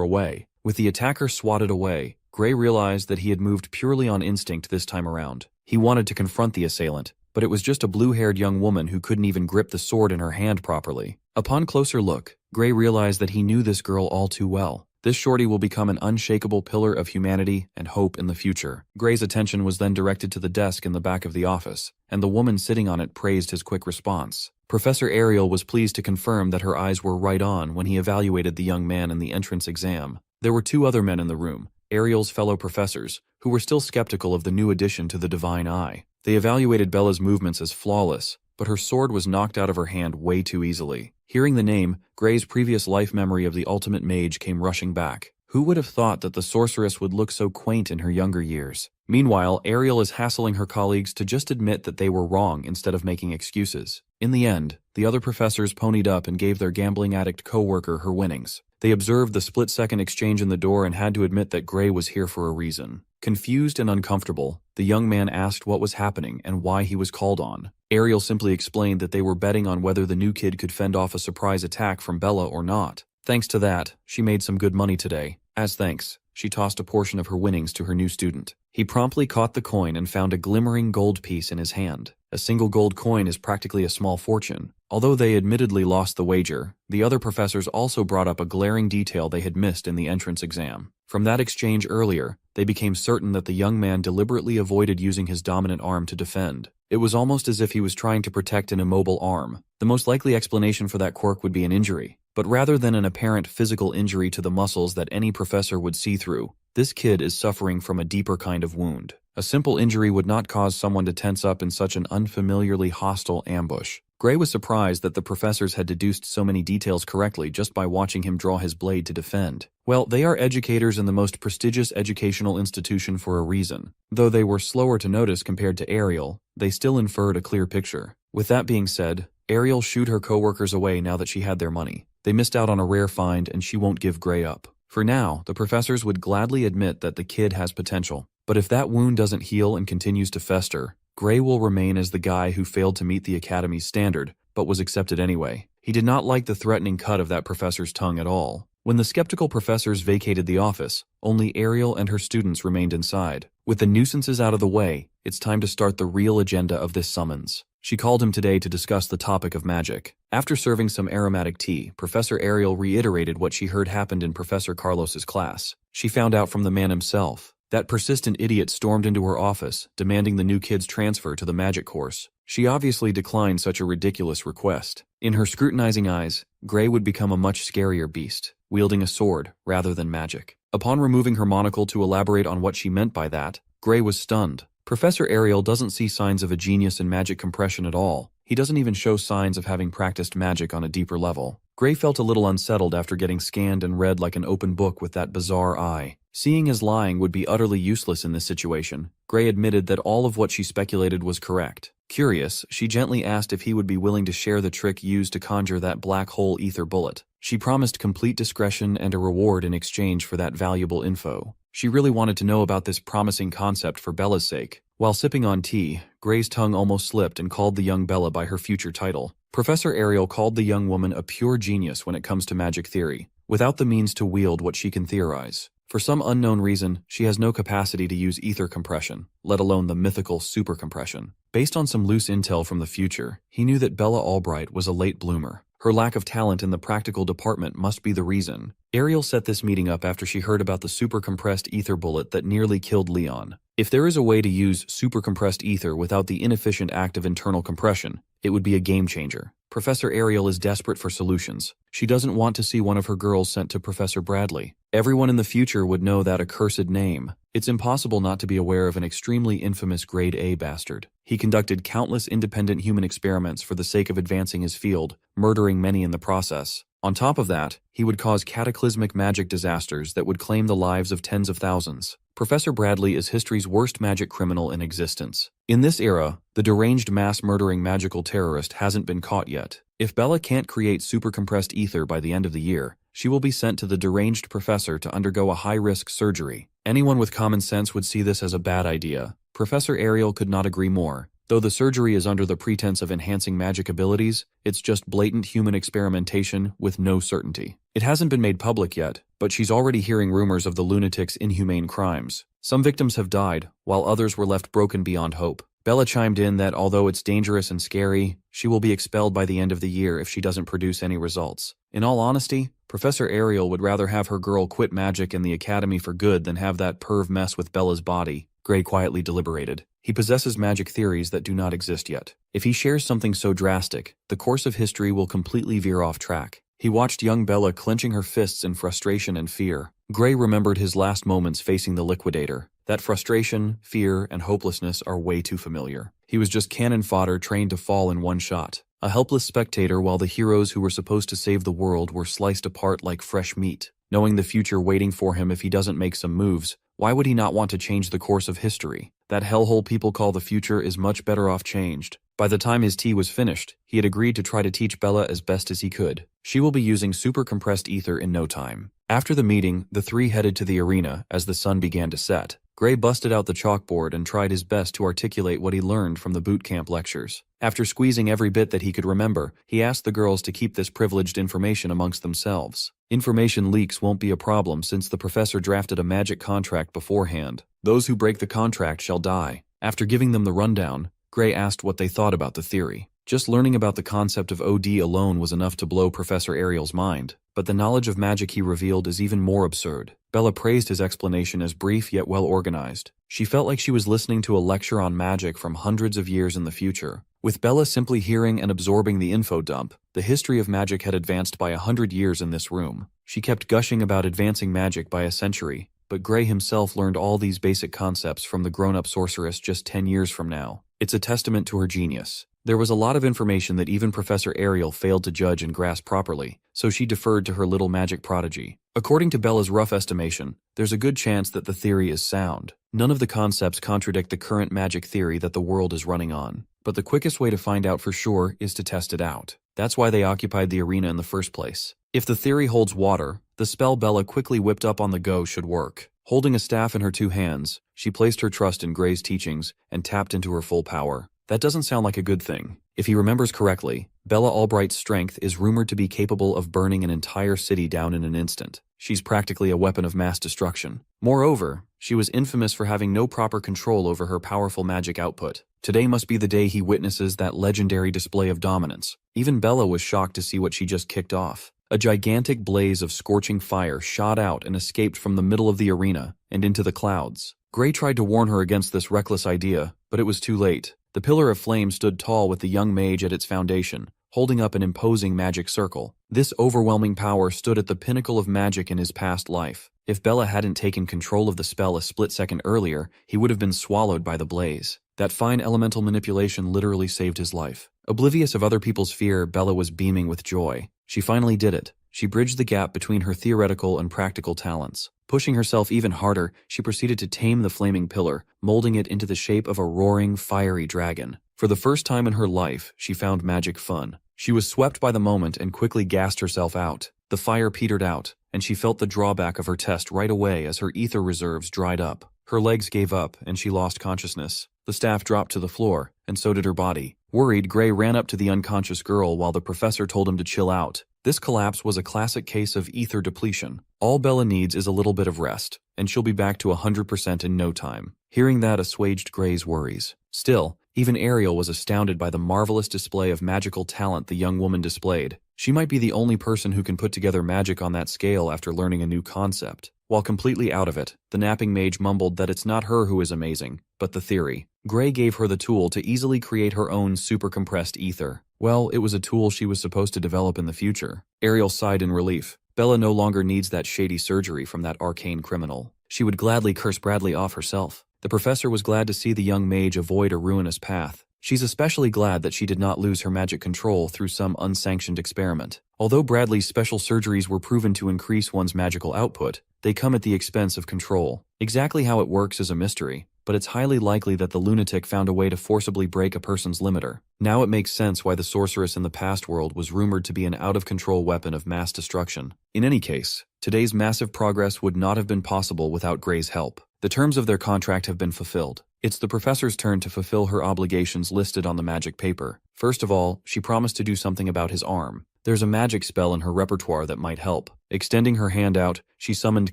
away. With the attacker swatted away, Gray realized that he had moved purely on instinct this time around. He wanted to confront the assailant, but it was just a blue-haired young woman who couldn't even grip the sword in her hand properly. Upon closer look, Gray realized that he knew this girl all too well. This shorty will become an unshakable pillar of humanity and hope in the future. Gray's attention was then directed to the desk in the back of the office, and the woman sitting on it praised his quick response. Professor Ariel was pleased to confirm that her eyes were right on when he evaluated the young man in the entrance exam. There were two other men in the room, Ariel's fellow professors, who were still skeptical of the new addition to the divine eye. They evaluated Bella's movements as flawless, but her sword was knocked out of her hand way too easily. Hearing the name, Gray's previous life memory of the ultimate mage came rushing back. Who would have thought that the sorceress would look so quaint in her younger years? Meanwhile, Ariel is hassling her colleagues to just admit that they were wrong instead of making excuses. In the end, the other professors ponied up and gave their gambling addict co-worker her winnings. They observed the split-second exchange in the door and had to admit that Gray was here for a reason. Confused and uncomfortable, the young man asked what was happening and why he was called on. Ariel simply explained that they were betting on whether the new kid could fend off a surprise attack from Bella or not. Thanks to that, she made some good money today. As thanks, she tossed a portion of her winnings to her new student. He promptly caught the coin and found a glimmering gold piece in his hand. A single gold coin is practically a small fortune. Although they admittedly lost the wager, the other professors also brought up a glaring detail they had missed in the entrance exam. From that exchange earlier, they became certain that the young man deliberately avoided using his dominant arm to defend. It was almost as if he was trying to protect an immobile arm. The most likely explanation for that quirk would be an injury. But rather than an apparent physical injury to the muscles that any professor would see through, this kid is suffering from a deeper kind of wound. A simple injury would not cause someone to tense up in such an unfamiliarly hostile ambush. Gray was surprised that the professors had deduced so many details correctly just by watching him draw his blade to defend. Well, they are educators in the most prestigious educational institution for a reason. Though they were slower to notice compared to Ariel, they still inferred a clear picture. With that being said, Ariel shooed her co-workers away now that she had their money. They missed out on a rare find and she won't give Gray up. For now, the professors would gladly admit that the kid has potential. But if that wound doesn't heal and continues to fester, Gray will remain as the guy who failed to meet the Academy's standard, but was accepted anyway. He did not like the threatening cut of that professor's tongue at all. When the skeptical professors vacated the office, only Ariel and her students remained inside. With the nuisances out of the way, it's time to start the real agenda of this summons. She called him today to discuss the topic of magic. After serving some aromatic tea, Professor Ariel reiterated what she heard happened in Professor Carlos's class. She found out from the man himself. That persistent idiot stormed into her office, demanding the new kid's transfer to the magic course. She obviously declined such a ridiculous request. In her scrutinizing eyes, Gray would become a much scarier beast, wielding a sword rather than magic. Upon removing her monocle to elaborate on what she meant by that, Gray was stunned. Professor Ariel doesn't see signs of a genius in magic compression at all. He doesn't even show signs of having practiced magic on a deeper level. Gray felt a little unsettled after getting scanned and read like an open book with that bizarre eye. Seeing as lying would be utterly useless in this situation, Gray admitted that all of what she speculated was correct. Curious, she gently asked if he would be willing to share the trick used to conjure that black hole ether bullet. She promised complete discretion and a reward in exchange for that valuable info. She really wanted to know about this promising concept for Bella's sake. While sipping on tea, Gray's tongue almost slipped and called the young Bella by her future title. Professor Ariel called the young woman a pure genius when it comes to magic theory, without the means to wield what she can theorize. For some unknown reason, she has no capacity to use ether compression, let alone the mythical supercompression. Based on some loose intel from the future, he knew that Bella Albright was a late bloomer. Her lack of talent in the practical department must be the reason. Ariel set this meeting up after she heard about the supercompressed ether bullet that nearly killed Leon. If there is a way to use supercompressed ether without the inefficient act of internal compression, it would be a game changer. Professor Ariel is desperate for solutions. She doesn't want to see one of her girls sent to Professor Bradley. Everyone in the future would know that accursed name. It's impossible not to be aware of an extremely infamous grade A bastard. He conducted countless independent human experiments for the sake of advancing his field, murdering many in the process. On top of that, he would cause cataclysmic magic disasters that would claim the lives of tens of thousands. Professor Bradley is history's worst magic criminal in existence. In this era, the deranged mass-murdering magical terrorist hasn't been caught yet. If Bella can't create supercompressed ether by the end of the year, she will be sent to the deranged professor to undergo a high-risk surgery. Anyone with common sense would see this as a bad idea. Professor Ariel could not agree more. Though the surgery is under the pretense of enhancing magic abilities, it's just blatant human experimentation with no certainty. It hasn't been made public yet, but she's already hearing rumors of the lunatic's inhumane crimes. Some victims have died, while others were left broken beyond hope. Bella chimed in that although it's dangerous and scary, she will be expelled by the end of the year if she doesn't produce any results. In all honesty, Professor Ariel would rather have her girl quit magic and the academy for good than have that perv mess with Bella's body. Gray quietly deliberated. He possesses magic theories that do not exist yet. If he shares something so drastic, the course of history will completely veer off track. He watched young Bella clenching her fists in frustration and fear. Gray remembered his last moments facing the liquidator. That frustration, fear, and hopelessness are way too familiar. He was just cannon fodder trained to fall in one shot. A helpless spectator while the heroes who were supposed to save the world were sliced apart like fresh meat. Knowing the future waiting for him if he doesn't make some moves, why would he not want to change the course of history? That hellhole people call the future is much better off changed. By the time his tea was finished, he had agreed to try to teach Bella as best as he could. She will be using super compressed ether in no time. After the meeting, the three headed to the arena as the sun began to set. Gray busted out the chalkboard and tried his best to articulate what he learned from the boot camp lectures. After squeezing every bit that he could remember, he asked the girls to keep this privileged information amongst themselves. Information leaks won't be a problem since the professor drafted a magic contract beforehand. Those who break the contract shall die. After giving them the rundown, Gray asked what they thought about the theory. Just learning about the concept of OD alone was enough to blow Professor Ariel's mind, but the knowledge of magic he revealed is even more absurd. Bella praised his explanation as brief yet well organized. She felt like she was listening to a lecture on magic from hundreds of years in the future. With Bella simply hearing and absorbing the info dump, the history of magic had advanced by 100 years in this room. She kept gushing about advancing magic by a century, but Gray himself learned all these basic concepts from the grown-up sorceress just 10 years from now. It's a testament to her genius. There was a lot of information that even Professor Ariel failed to judge and grasp properly, so she deferred to her little magic prodigy. According to Bella's rough estimation, there's a good chance that the theory is sound. None of the concepts contradict the current magic theory that the world is running on. But the quickest way to find out for sure is to test it out. That's why they occupied the arena in the first place. If the theory holds water, the spell Bella quickly whipped up on the go should work. Holding a staff in her two hands, she placed her trust in Gray's teachings and tapped into her full power. That doesn't sound like a good thing. If he remembers correctly, Bella Albright's strength is rumored to be capable of burning an entire city down in an instant. She's practically a weapon of mass destruction. Moreover, she was infamous for having no proper control over her powerful magic output. Today must be the day he witnesses that legendary display of dominance. Even Bella was shocked to see what she just kicked off. A gigantic blaze of scorching fire shot out and escaped from the middle of the arena and into the clouds. Gray tried to warn her against this reckless idea, but it was too late. The pillar of flame stood tall with the young mage at its foundation, holding up an imposing magic circle. This overwhelming power stood at the pinnacle of magic in his past life. If Bella hadn't taken control of the spell a split second earlier, he would have been swallowed by the blaze. That fine elemental manipulation literally saved his life. Oblivious of other people's fear, Bella was beaming with joy. She finally did it. She bridged the gap between her theoretical and practical talents. Pushing herself even harder, she proceeded to tame the flaming pillar, molding it into the shape of a roaring, fiery dragon. For the first time in her life, she found magic fun. She was swept by the moment and quickly gassed herself out. The fire petered out, and she felt the drawback of her test right away as her ether reserves dried up. Her legs gave up, and she lost consciousness. The staff dropped to the floor, and so did her body. Worried, Gray ran up to the unconscious girl while the professor told him to chill out. This collapse was a classic case of ether depletion. All Bella needs is a little bit of rest, and she'll be back to 100% in no time. Hearing that assuaged Gray's worries. Still, even Ariel was astounded by the marvelous display of magical talent the young woman displayed. She might be the only person who can put together magic on that scale after learning a new concept. While completely out of it, the napping mage mumbled that it's not her who is amazing, but the theory. Gray gave her the tool to easily create her own super-compressed ether. Well, it was a tool she was supposed to develop in the future. Ariel sighed in relief. Bella no longer needs that shady surgery from that arcane criminal. She would gladly curse Bradley off herself. The professor was glad to see the young mage avoid a ruinous path. She's especially glad that she did not lose her magic control through some unsanctioned experiment. Although Bradley's special surgeries were proven to increase one's magical output, they come at the expense of control. Exactly how it works is a mystery, but it's highly likely that the lunatic found a way to forcibly break a person's limiter. Now it makes sense why the sorceress in the past world was rumored to be an out-of-control weapon of mass destruction. In any case, today's massive progress would not have been possible without Gray's help. The terms of their contract have been fulfilled. It's the professor's turn to fulfill her obligations listed on the magic paper. First of all, she promised to do something about his arm. There's a magic spell in her repertoire that might help. Extending her hand out, she summoned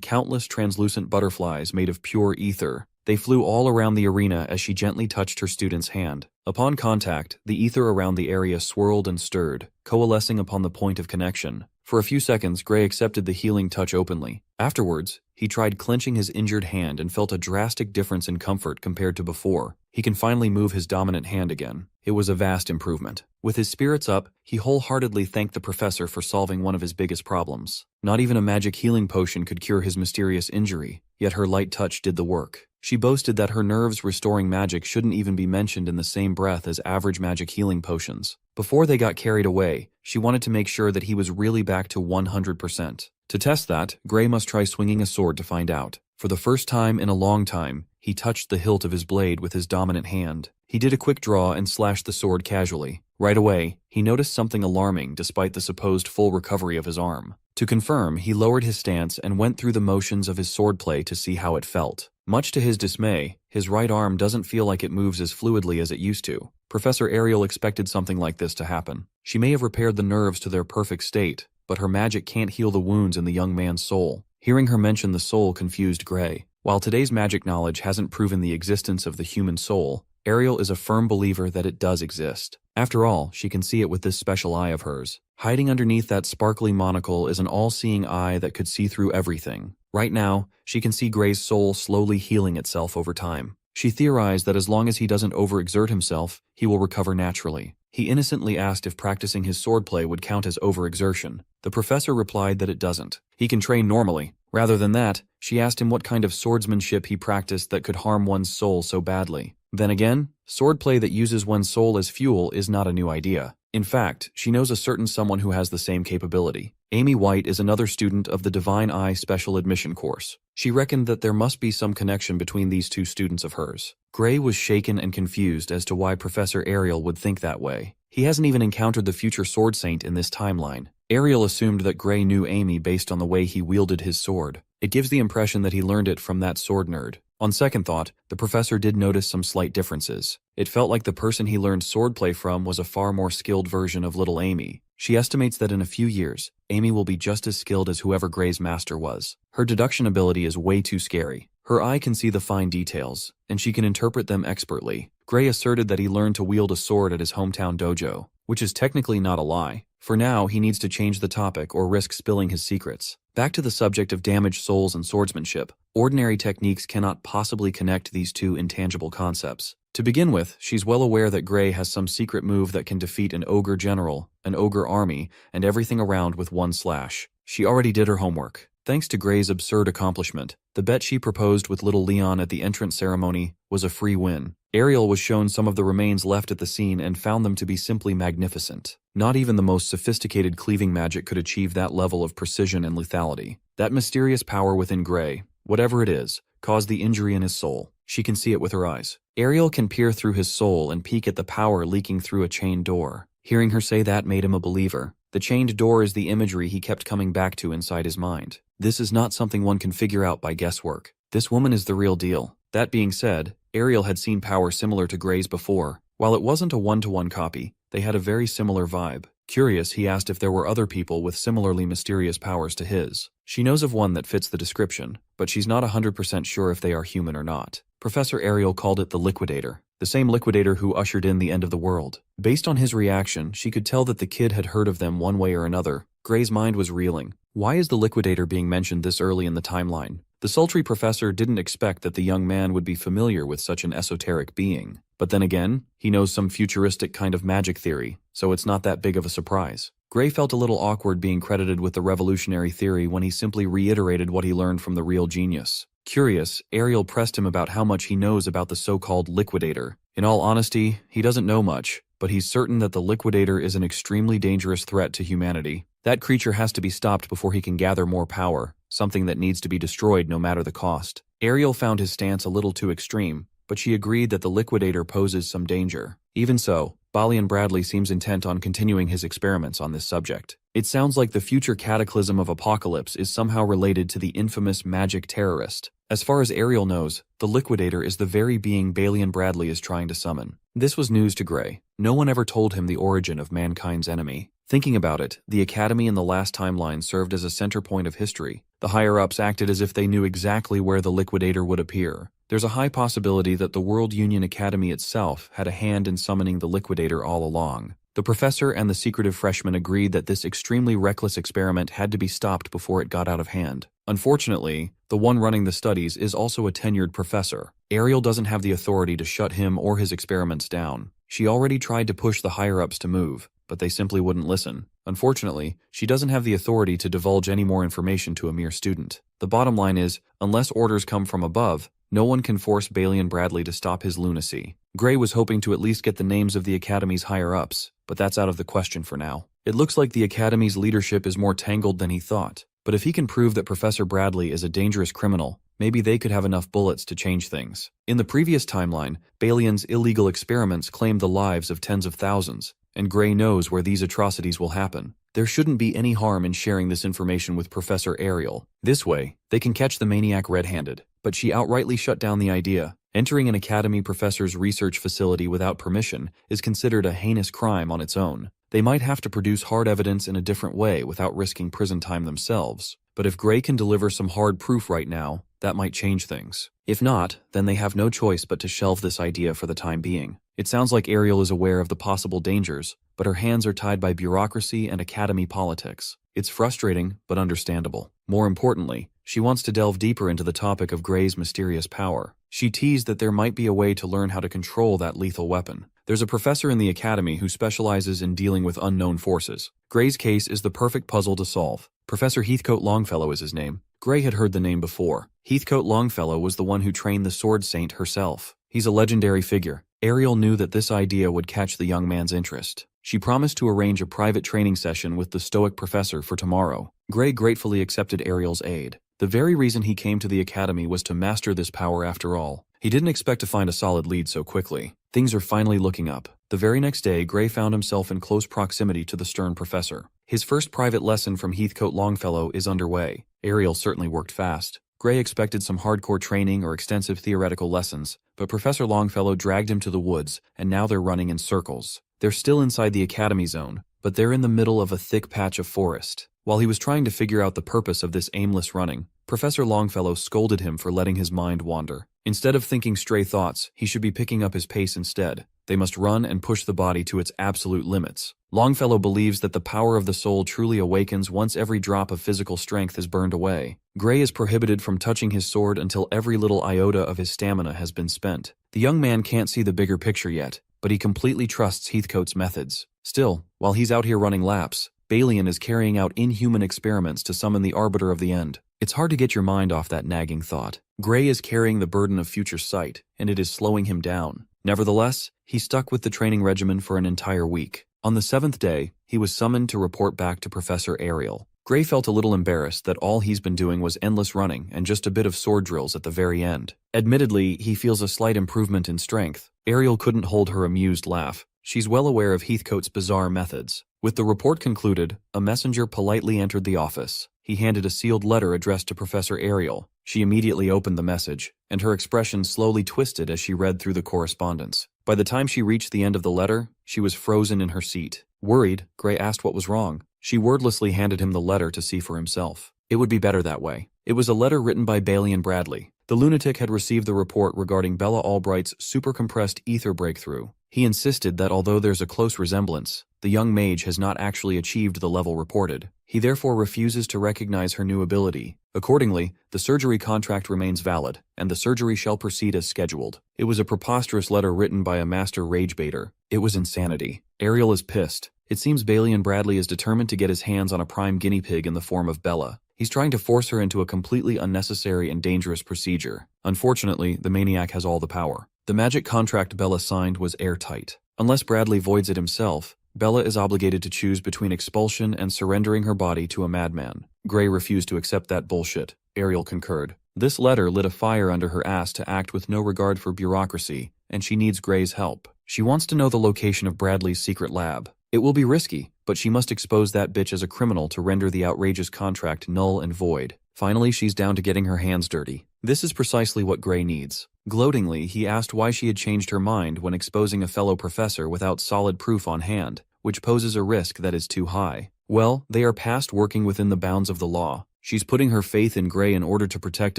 countless translucent butterflies made of pure ether. They flew all around the arena as she gently touched her student's hand. Upon contact, the ether around the area swirled and stirred, coalescing upon the point of connection. For a few seconds, Gray accepted the healing touch openly. Afterwards, he tried clenching his injured hand and felt a drastic difference in comfort compared to before. He can finally move his dominant hand again. It was a vast improvement. With his spirits up, he wholeheartedly thanked the professor for solving one of his biggest problems. Not even a magic healing potion could cure his mysterious injury, yet her light touch did the work. She boasted that her nerves-restoring magic shouldn't even be mentioned in the same breath as average magic healing potions. Before they got carried away, she wanted to make sure that he was really back to 100%. To test that, Gray must try swinging a sword to find out. For the first time in a long time, he touched the hilt of his blade with his dominant hand. He did a quick draw and slashed the sword casually. Right away, he noticed something alarming despite the supposed full recovery of his arm. To confirm, he lowered his stance and went through the motions of his swordplay to see how it felt. Much to his dismay, his right arm doesn't feel like it moves as fluidly as it used to. Professor Ariel expected something like this to happen. She may have repaired the nerves to their perfect state, but her magic can't heal the wounds in the young man's soul. Hearing her mention the soul confused Gray. While today's magic knowledge hasn't proven the existence of the human soul, Ariel is a firm believer that it does exist. After all, she can see it with this special eye of hers. Hiding underneath that sparkly monocle is an all-seeing eye that could see through everything. Right now, she can see Gray's soul slowly healing itself over time. She theorized that as long as he doesn't overexert himself, he will recover naturally. He innocently asked if practicing his swordplay would count as overexertion. The professor replied that it doesn't. He can train normally. Rather than that, she asked him what kind of swordsmanship he practiced that could harm one's soul so badly. Then again, swordplay that uses one's soul as fuel is not a new idea. In fact, she knows a certain someone who has the same capability. Amy White is another student of the Divine Eye Special Admission course. She reckoned that there must be some connection between these two students of hers. Gray was shaken and confused as to why Professor Ariel would think that way. He hasn't even encountered the future sword saint in this timeline. Ariel assumed that Gray knew Amy based on the way he wielded his sword. It gives the impression that he learned it from that sword nerd. On second thought, the professor did notice some slight differences. It felt like the person he learned swordplay from was a far more skilled version of little Amy. She estimates that in a few years, Amy will be just as skilled as whoever Gray's master was. Her deduction ability is way too scary. Her eye can see the fine details, and she can interpret them expertly. Gray asserted that he learned to wield a sword at his hometown dojo, which is technically not a lie. For now, he needs to change the topic or risk spilling his secrets. Back to the subject of damaged souls and swordsmanship. Ordinary techniques cannot possibly connect these two intangible concepts. To begin with, she's well aware that Gray has some secret move that can defeat an ogre general, an ogre army, and everything around with one slash. She already did her homework. Thanks to Gray's absurd accomplishment, the bet she proposed with little Leon at the entrance ceremony was a free win. Ariel was shown some of the remains left at the scene and found them to be simply magnificent. Not even the most sophisticated cleaving magic could achieve that level of precision and lethality. That mysterious power within Gray, whatever it is, caused the injury in his soul. She can see it with her eyes. Ariel can peer through his soul and peek at the power leaking through a chained door. Hearing her say that made him a believer. The chained door is the imagery he kept coming back to inside his mind. This is not something one can figure out by guesswork. This woman is the real deal. That being said, Ariel had seen power similar to Gray's before. While it wasn't a one-to-one copy, they had a very similar vibe. Curious, he asked if there were other people with similarly mysterious powers to his. She knows of one that fits the description, but she's not 100% sure if they are human or not. Professor Ariel called it the Liquidator, the same Liquidator who ushered in the end of the world. Based on his reaction, she could tell that the kid had heard of them one way or another. Gray's mind was reeling. Why is the Liquidator being mentioned this early in the timeline? The sultry professor didn't expect that the young man would be familiar with such an esoteric being. But then again, he knows some futuristic kind of magic theory, so it's not that big of a surprise. Gray felt a little awkward being credited with the revolutionary theory when he simply reiterated what he learned from the real genius. Curious, Ariel pressed him about how much he knows about the so-called Liquidator. In all honesty, he doesn't know much, but he's certain that the Liquidator is an extremely dangerous threat to humanity. That creature has to be stopped before he can gather more power, something that needs to be destroyed no matter the cost. Ariel found his stance a little too extreme, but she agreed that the Liquidator poses some danger. Even so, Balian Bradley seems intent on continuing his experiments on this subject. It sounds like the future cataclysm of Apocalypse is somehow related to the infamous magic terrorist. As far as Ariel knows, the Liquidator is the very being Balian Bradley is trying to summon. This was news to Gray. No one ever told him the origin of mankind's enemy. Thinking about it, the Academy in the last timeline served as a center point of history. The higher-ups acted as if they knew exactly where the Liquidator would appear. There's a high possibility that the World Union Academy itself had a hand in summoning the Liquidator all along. The professor and the secretive freshman agreed that this extremely reckless experiment had to be stopped before it got out of hand. Unfortunately, the one running the studies is also a tenured professor. Ariel doesn't have the authority to shut him or his experiments down. She already tried to push the higher-ups to move, but they simply wouldn't listen. Unfortunately, she doesn't have the authority to divulge any more information to a mere student. The bottom line is, unless orders come from above, no one can force Balian Bradley to stop his lunacy. Gray was hoping to at least get the names of the Academy's higher-ups, but that's out of the question for now. It looks like the Academy's leadership is more tangled than he thought. But if he can prove that Professor Bradley is a dangerous criminal, maybe they could have enough bullets to change things. In the previous timeline, Balian's illegal experiments claimed the lives of tens of thousands, and Gray knows where these atrocities will happen. There shouldn't be any harm in sharing this information with Professor Ariel. This way, they can catch the maniac red-handed. But she outrightly shut down the idea. Entering an Academy professor's research facility without permission is considered a heinous crime on its own. They might have to produce hard evidence in a different way without risking prison time themselves. But if Gray can deliver some hard proof right now, that might change things. If not, then they have no choice but to shelve this idea for the time being. It sounds like Ariel is aware of the possible dangers, but her hands are tied by bureaucracy and Academy politics. It's frustrating, but understandable. More importantly, she wants to delve deeper into the topic of Gray's mysterious power. She teased that there might be a way to learn how to control that lethal weapon. There's a professor in the Academy who specializes in dealing with unknown forces. Gray's case is the perfect puzzle to solve. Professor Heathcote Longfellow is his name. Gray had heard the name before. Heathcote Longfellow was the one who trained the Sword Saint herself. He's a legendary figure. Ariel knew that this idea would catch the young man's interest. She promised to arrange a private training session with the Stoic professor for tomorrow. Gray gratefully accepted Ariel's aid. The very reason he came to the Academy was to master this power after all. He didn't expect to find a solid lead so quickly. Things are finally looking up. The very next day, Gray found himself in close proximity to the stern professor. His first private lesson from Heathcote Longfellow is underway. Ariel certainly worked fast. Gray expected some hardcore training or extensive theoretical lessons, but Professor Longfellow dragged him to the woods, and now they're running in circles. They're still inside the Academy zone, but they're in the middle of a thick patch of forest. While he was trying to figure out the purpose of this aimless running, Professor Longfellow scolded him for letting his mind wander. Instead of thinking stray thoughts, he should be picking up his pace instead. They must run and push the body to its absolute limits. Longfellow believes that the power of the soul truly awakens once every drop of physical strength is burned away. Gray is prohibited from touching his sword until every little iota of his stamina has been spent. The young man can't see the bigger picture yet, but he completely trusts Heathcote's methods. Still, while he's out here running laps, Balian is carrying out inhuman experiments to summon the arbiter of the end. It's hard to get your mind off that nagging thought. Gray is carrying the burden of future sight, and it is slowing him down. Nevertheless, he stuck with the training regimen for an entire week. On the 7th day, he was summoned to report back to Professor Ariel. Gray felt a little embarrassed that all he's been doing was endless running and just a bit of sword drills at the very end. Admittedly, he feels a slight improvement in strength. Ariel couldn't hold her amused laugh. She's well aware of Heathcote's bizarre methods. With the report concluded, a messenger politely entered the office. he handed a sealed letter addressed to Professor Ariel. She immediately opened the message, and her expression slowly twisted as she read through the correspondence. By the time she reached the end of the letter, she was frozen in her seat. Worried, Gray asked what was wrong. She wordlessly handed him the letter to see for himself. It would be better that way. It was a letter written by Balian Bradley. The lunatic had received the report regarding Bella Albright's supercompressed ether breakthrough. He insisted that although there's a close resemblance, the young mage has not actually achieved the level reported. He therefore refuses to recognize her new ability. Accordingly, the surgery contract remains valid, and the surgery shall proceed as scheduled. It was a preposterous letter written by a master ragebaiter. It was insanity. Ariel is pissed. It seems Balian Bradley is determined to get his hands on a prime guinea pig in the form of Bella. He's trying to force her into a completely unnecessary and dangerous procedure. Unfortunately, the maniac has all the power. The magic contract Bella signed was airtight. Unless Bradley voids it himself, Bella is obligated to choose between expulsion and surrendering her body to a madman. Gray refused to accept that bullshit. Ariel concurred. This letter lit a fire under her ass to act with no regard for bureaucracy, and she needs Gray's help. She wants to know the location of Bradley's secret lab. It will be risky, but she must expose that bitch as a criminal to render the outrageous contract null and void. Finally, she's down to getting her hands dirty. This is precisely what Gray needs. Gloatingly, he asked why she had changed her mind when exposing a fellow professor without solid proof on hand, which poses a risk that is too high. Well, they are past working within the bounds of the law. She's putting her faith in Gray in order to protect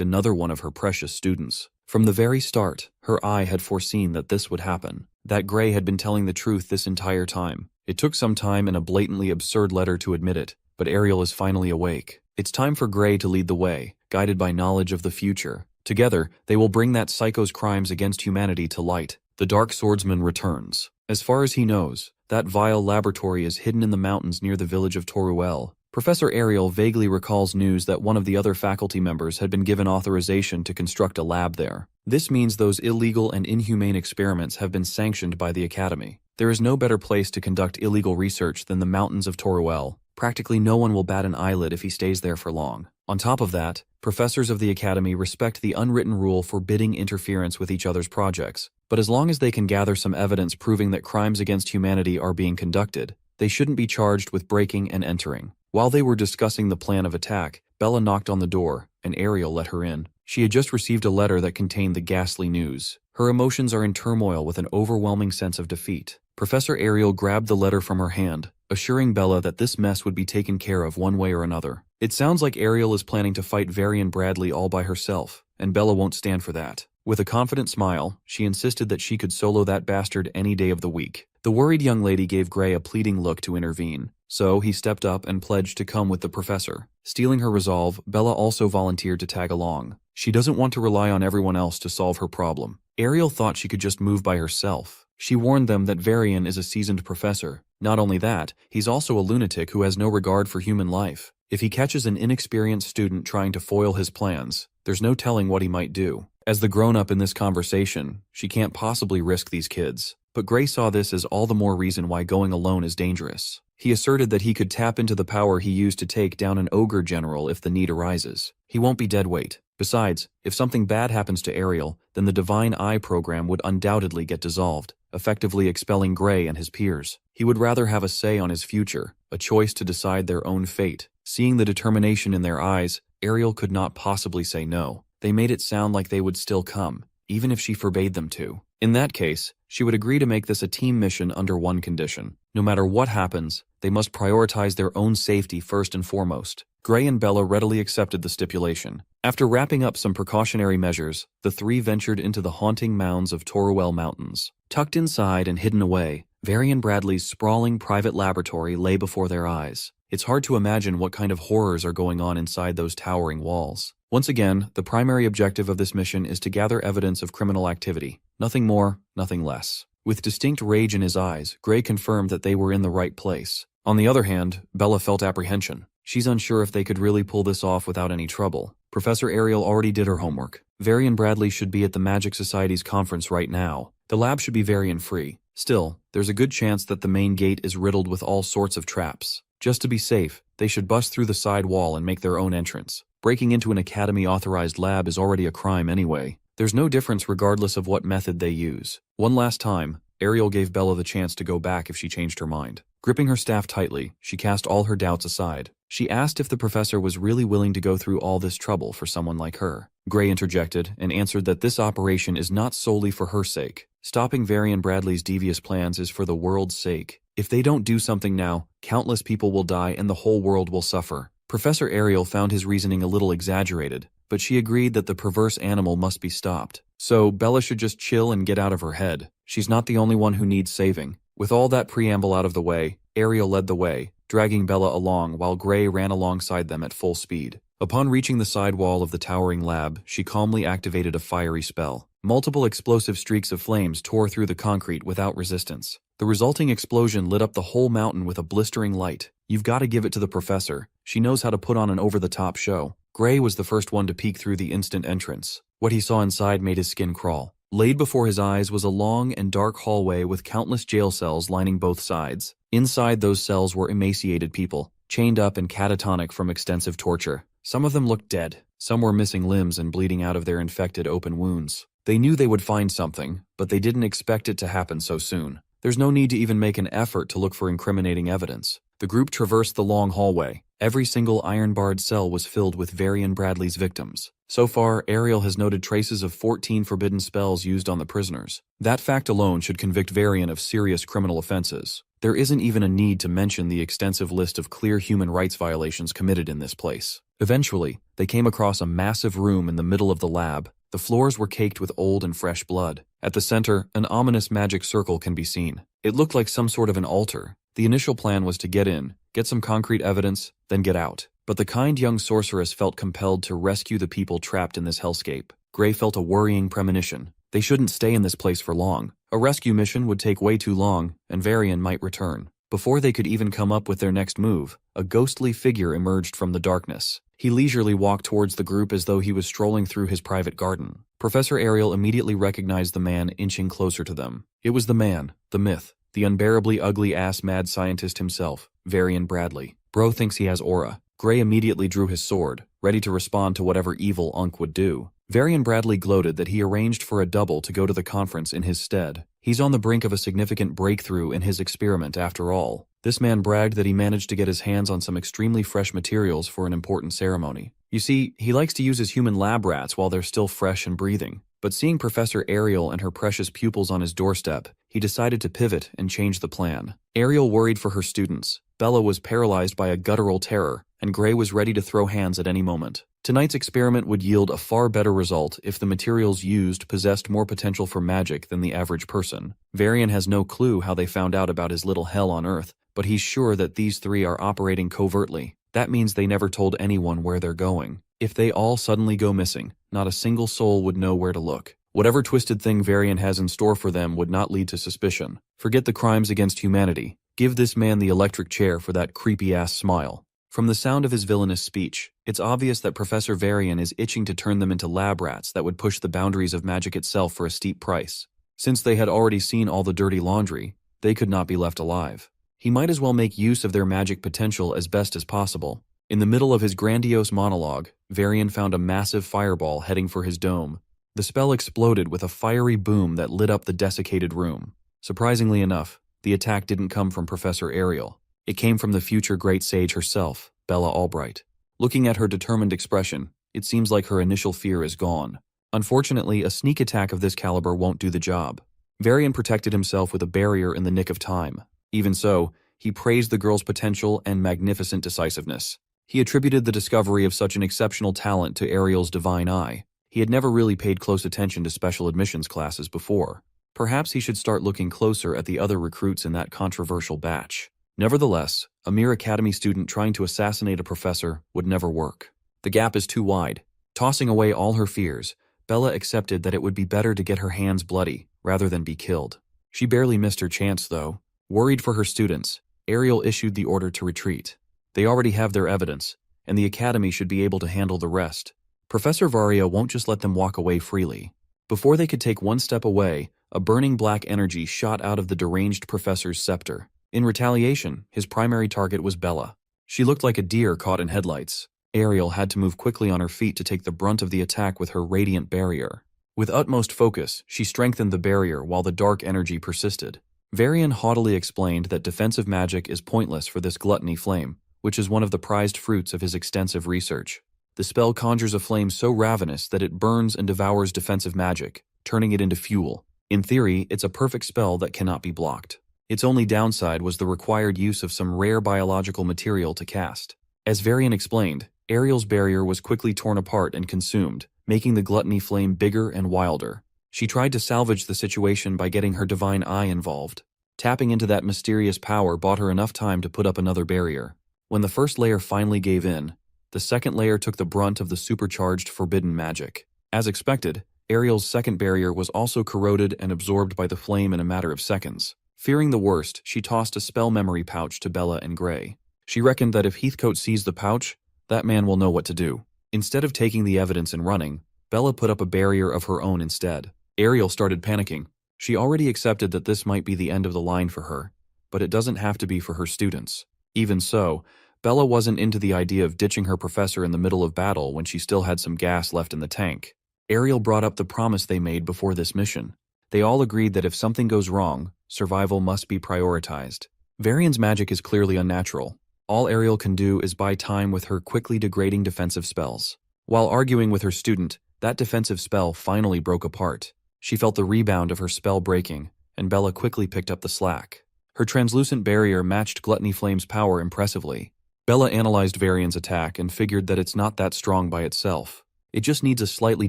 another one of her precious students. From the very start, her eye had foreseen that this would happen, that Gray had been telling the truth this entire time. It took some time and a blatantly absurd letter to admit it, but Ariel is finally awake. It's time for Gray to lead the way, guided by knowledge of the future. Together, they will bring that psycho's crimes against humanity to light. The Dark Swordsman returns. As far as he knows, that vile laboratory is hidden in the mountains near the village of Toruel. Professor Ariel vaguely recalls news that one of the other faculty members had been given authorization to construct a lab there. This means those illegal and inhumane experiments have been sanctioned by the Academy. There is no better place to conduct illegal research than the mountains of Toruel. Practically no one will bat an eyelid if he stays there for long. On top of that, professors of the Academy respect the unwritten rule forbidding interference with each other's projects. But as long as they can gather some evidence proving that crimes against humanity are being conducted, they shouldn't be charged with breaking and entering. While they were discussing the plan of attack, Bella knocked on the door, and Ariel let her in. She had just received a letter that contained the ghastly news. Her emotions are in turmoil with an overwhelming sense of defeat. Professor Ariel grabbed the letter from her hand, assuring Bella that this mess would be taken care of one way or another. It sounds like Ariel is planning to fight Varian Bradley all by herself, and Bella won't stand for that. With a confident smile, she insisted that she could solo that bastard any day of the week. The worried young lady gave Gray a pleading look to intervene, so he stepped up and pledged to come with the professor. Stealing her resolve, Bella also volunteered to tag along. She doesn't want to rely on everyone else to solve her problem. Ariel thought she could just move by herself. She warned them that Varian is a seasoned professor. Not only that, he's also a lunatic who has no regard for human life. If he catches an inexperienced student trying to foil his plans, there's no telling what he might do. As the grown-up in this conversation, she can't possibly risk these kids. But Gray saw this as all the more reason why going alone is dangerous. He asserted that he could tap into the power he used to take down an ogre general if the need arises. He won't be dead weight. Besides, if something bad happens to Ariel, then the Divine Eye program would undoubtedly get dissolved, effectively expelling Gray and his peers. He would rather have a say on his future, a choice to decide their own fate. Seeing the determination in their eyes, Ariel could not possibly say no. They made it sound like they would still come, even if she forbade them to. In that case, she would agree to make this a team mission under one condition. No matter what happens, they must prioritize their own safety first and foremost. Gray and Bella readily accepted the stipulation. After wrapping up some precautionary measures, the three ventured into the haunting mounds of Toruel Mountains. Tucked inside and hidden away, Varian Bradley's sprawling private laboratory lay before their eyes. It's hard to imagine what kind of horrors are going on inside those towering walls. Once again, the primary objective of this mission is to gather evidence of criminal activity. Nothing more, nothing less. With distinct rage in his eyes, Gray confirmed that they were in the right place. On the other hand, Bella felt apprehension. She's unsure if they could really pull this off without any trouble. Professor Ariel already did her homework. Varian Bradley should be at the Magic Society's conference right now. The lab should be Varian-free. Still, there's a good chance that the main gate is riddled with all sorts of traps. Just to be safe, they should bust through the side wall and make their own entrance. Breaking into an Academy-authorized lab is already a crime anyway. There's no difference regardless of what method they use. One last time, Ariel gave Bella the chance to go back if she changed her mind. Gripping her staff tightly, she cast all her doubts aside. She asked if the professor was really willing to go through all this trouble for someone like her. Gray interjected and answered that this operation is not solely for her sake. Stopping Varian Bradley's devious plans is for the world's sake. If they don't do something now, countless people will die and the whole world will suffer. Professor Ariel found his reasoning a little exaggerated, but she agreed that the perverse animal must be stopped. So Bella should just chill and get out of her head. She's not the only one who needs saving. With all that preamble out of the way, Ariel led the way, dragging Bella along while Gray ran alongside them at full speed. Upon reaching the side wall of the towering lab, she calmly activated a fiery spell. Multiple explosive streaks of flames tore through the concrete without resistance. The resulting explosion lit up the whole mountain with a blistering light. You've got to give it to the professor. She knows how to put on an over-the-top show. Gray was the first one to peek through the instant entrance. What he saw inside made his skin crawl. Laid before his eyes was a long and dark hallway with countless jail cells lining both sides. Inside those cells were emaciated people, chained up and catatonic from extensive torture. Some of them looked dead. Some were missing limbs and bleeding out of their infected open wounds. They knew they would find something, but they didn't expect it to happen so soon. There's no need to even make an effort to look for incriminating evidence. The group traversed the long hallway. Every single iron-barred cell was filled with Varian Bradley's victims. So far, Ariel has noted traces of 14 forbidden spells used on the prisoners. That fact alone should convict Varian of serious criminal offenses. There isn't even a need to mention the extensive list of clear human rights violations committed in this place. Eventually, they came across a massive room in the middle of the lab. The floors were caked with old and fresh blood. At the center, an ominous magic circle can be seen. It looked like some sort of an altar. The initial plan was to get in, get some concrete evidence, then get out. But the kind young sorceress felt compelled to rescue the people trapped in this hellscape. Gray felt a worrying premonition. They shouldn't stay in this place for long. A rescue mission would take way too long, and Varian might return. Before they could even come up with their next move, a ghostly figure emerged from the darkness. He leisurely walked towards the group as though he was strolling through his private garden. Professor Ariel immediately recognized the man inching closer to them. It was the man, the myth, the unbearably ugly-ass mad scientist himself, Varian Bradley. Bro thinks he has aura. Gray immediately drew his sword, ready to respond to whatever evil Unk would do. Varian Bradley gloated that he arranged for a double to go to the conference in his stead. He's on the brink of a significant breakthrough in his experiment after all. This man bragged that he managed to get his hands on some extremely fresh materials for an important ceremony. You see, he likes to use his human lab rats while they're still fresh and breathing. But seeing Professor Ariel and her precious pupils on his doorstep, he decided to pivot and change the plan. Ariel worried for her students. Bella was paralyzed by a guttural terror, and Gray was ready to throw hands at any moment. Tonight's experiment would yield a far better result if the materials used possessed more potential for magic than the average person. Varian has no clue how they found out about his little hell on Earth, but he's sure that these three are operating covertly. That means they never told anyone where they're going. If they all suddenly go missing, not a single soul would know where to look. Whatever twisted thing Varian has in store for them would not lead to suspicion. Forget the crimes against humanity. Give this man the electric chair for that creepy-ass smile. From the sound of his villainous speech, it's obvious that Professor Varian is itching to turn them into lab rats that would push the boundaries of magic itself for a steep price. Since they had already seen all the dirty laundry, they could not be left alive. He might as well make use of their magic potential as best as possible. In the middle of his grandiose monologue, Varian found a massive fireball heading for his dome. The spell exploded with a fiery boom that lit up the desiccated room. Surprisingly enough, the attack didn't come from Professor Ariel. It came from the future great sage herself, Bella Albright. Looking at her determined expression, it seems like her initial fear is gone. Unfortunately, a sneak attack of this caliber won't do the job. Varian protected himself with a barrier in the nick of time. Even so, he praised the girl's potential and magnificent decisiveness. He attributed the discovery of such an exceptional talent to Ariel's divine eye. He had never really paid close attention to special admissions classes before. Perhaps he should start looking closer at the other recruits in that controversial batch. Nevertheless, a mere academy student trying to assassinate a professor would never work. The gap is too wide. Tossing away all her fears, Bella accepted that it would be better to get her hands bloody rather than be killed. She barely missed her chance, though. Worried for her students, Ariel issued the order to retreat. They already have their evidence, and the academy should be able to handle the rest. Professor Varia won't just let them walk away freely. Before they could take one step away, a burning black energy shot out of the deranged professor's scepter. In retaliation, his primary target was Bella. She looked like a deer caught in headlights. Ariel had to move quickly on her feet to take the brunt of the attack with her radiant barrier. With utmost focus, she strengthened the barrier while the dark energy persisted. Varian haughtily explained that defensive magic is pointless for this gluttony flame, which is one of the prized fruits of his extensive research. The spell conjures a flame so ravenous that it burns and devours defensive magic, turning it into fuel. In theory, it's a perfect spell that cannot be blocked. Its only downside was the required use of some rare biological material to cast. As Varian explained, Ariel's barrier was quickly torn apart and consumed, making the gluttony flame bigger and wilder. She tried to salvage the situation by getting her divine eye involved. Tapping into that mysterious power bought her enough time to put up another barrier. When the first layer finally gave in, the second layer took the brunt of the supercharged forbidden magic. As expected, Ariel's second barrier was also corroded and absorbed by the flame in a matter of seconds. Fearing the worst, she tossed a spell memory pouch to Bella and Gray. She reckoned that if Heathcote sees the pouch, that man will know what to do. Instead of taking the evidence and running, Bella put up a barrier of her own instead. Ariel started panicking. She already accepted that this might be the end of the line for her, but it doesn't have to be for her students. Even so, Bella wasn't into the idea of ditching her professor in the middle of battle when she still had some gas left in the tank. Ariel brought up the promise they made before this mission. They all agreed that if something goes wrong, survival must be prioritized. Varian's magic is clearly unnatural. All Ariel can do is buy time with her quickly degrading defensive spells. While arguing with her student, that defensive spell finally broke apart. She felt the rebound of her spell breaking, and Bella quickly picked up the slack. Her translucent barrier matched Gluttony Flame's power impressively. Bella analyzed Varian's attack and figured that it's not that strong by itself. It just needs a slightly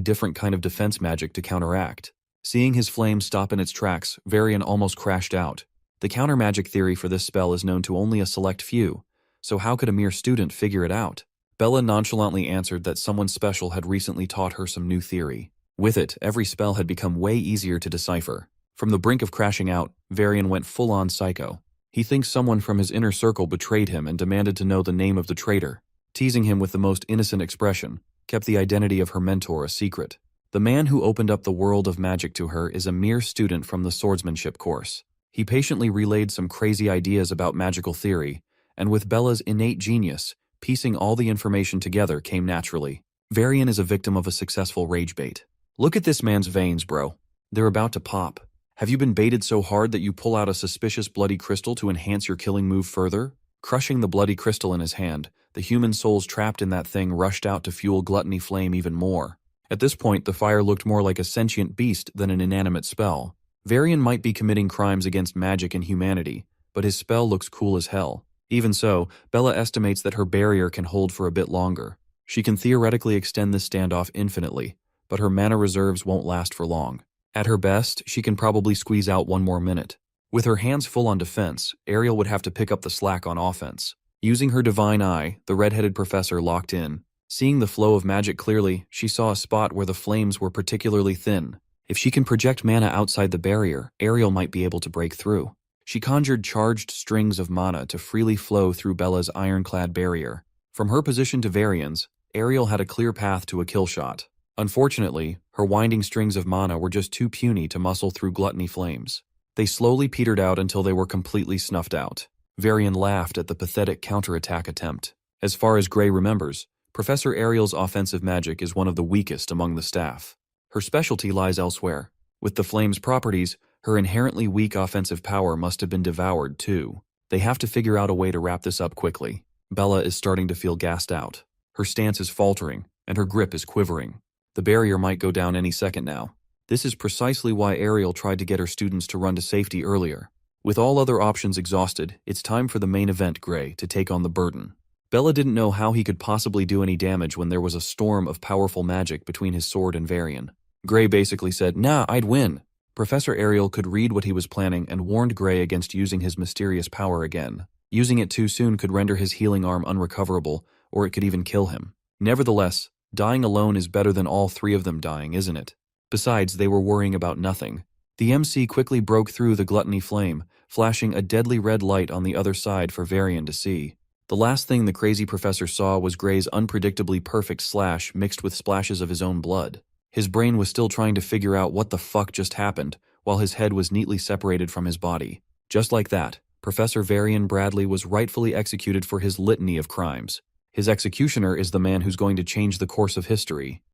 different kind of defense magic to counteract. Seeing his flame stop in its tracks, Varian almost crashed out. The counter-magic theory for this spell is known to only a select few, so how could a mere student figure it out? Bella nonchalantly answered that someone special had recently taught her some new theory. With it, every spell had become way easier to decipher. From the brink of crashing out, Varian went full-on psycho. He thinks someone from his inner circle betrayed him and demanded to know the name of the traitor. Teasing him with the most innocent expression, kept the identity of her mentor a secret. The man who opened up the world of magic to her is a mere student from the swordsmanship course. He patiently relayed some crazy ideas about magical theory, and with Bella's innate genius, piecing all the information together came naturally. Varian is a victim of a successful rage bait. Look at this man's veins, bro. They're about to pop. Have you been baited so hard that you pull out a suspicious bloody crystal to enhance your killing move further? Crushing the bloody crystal in his hand, the human souls trapped in that thing rushed out to fuel Gluttony Flame even more. At this point, the fire looked more like a sentient beast than an inanimate spell. Varian might be committing crimes against magic and humanity, but his spell looks cool as hell. Even so, Bella estimates that her barrier can hold for a bit longer. She can theoretically extend this standoff infinitely, but her mana reserves won't last for long. At her best, she can probably squeeze out one more minute. With her hands full on defense, Ariel would have to pick up the slack on offense. Using her divine eye, the red-headed professor locked in. Seeing the flow of magic clearly, she saw a spot where the flames were particularly thin. If she can project mana outside the barrier, Ariel might be able to break through. She conjured charged strings of mana to freely flow through Bella's ironclad barrier. From her position to Varian's, Ariel had a clear path to a kill shot. Unfortunately, her winding strings of mana were just too puny to muscle through Gluttony Flames. They slowly petered out until they were completely snuffed out. Varian laughed at the pathetic counterattack attempt. As far as Gray remembers, Professor Ariel's offensive magic is one of the weakest among the staff. Her specialty lies elsewhere. With the flame's properties, her inherently weak offensive power must have been devoured too. They have to figure out a way to wrap this up quickly. Bella is starting to feel gassed out. Her stance is faltering, and her grip is quivering. The barrier might go down any second now. This is precisely why Ariel tried to get her students to run to safety earlier. With all other options exhausted, it's time for the main event, Gray, to take on the burden. Bella didn't know how he could possibly do any damage when there was a storm of powerful magic between his sword and Varian. Gray basically said, "Nah, I'd win." Professor Ariel could read what he was planning and warned Gray against using his mysterious power again. Using it too soon could render his healing arm unrecoverable, or it could even kill him. Nevertheless, dying alone is better than all three of them dying, isn't it? Besides, they were worrying about nothing. The MC quickly broke through the Gluttony Flame, flashing a deadly red light on the other side for Varian to see. The last thing the crazy professor saw was Gray's unpredictably perfect slash mixed with splashes of his own blood. His brain was still trying to figure out what the fuck just happened, while his head was neatly separated from his body. Just like that, Professor Varian Bradley was rightfully executed for his litany of crimes. His executioner is the man who's going to change the course of history.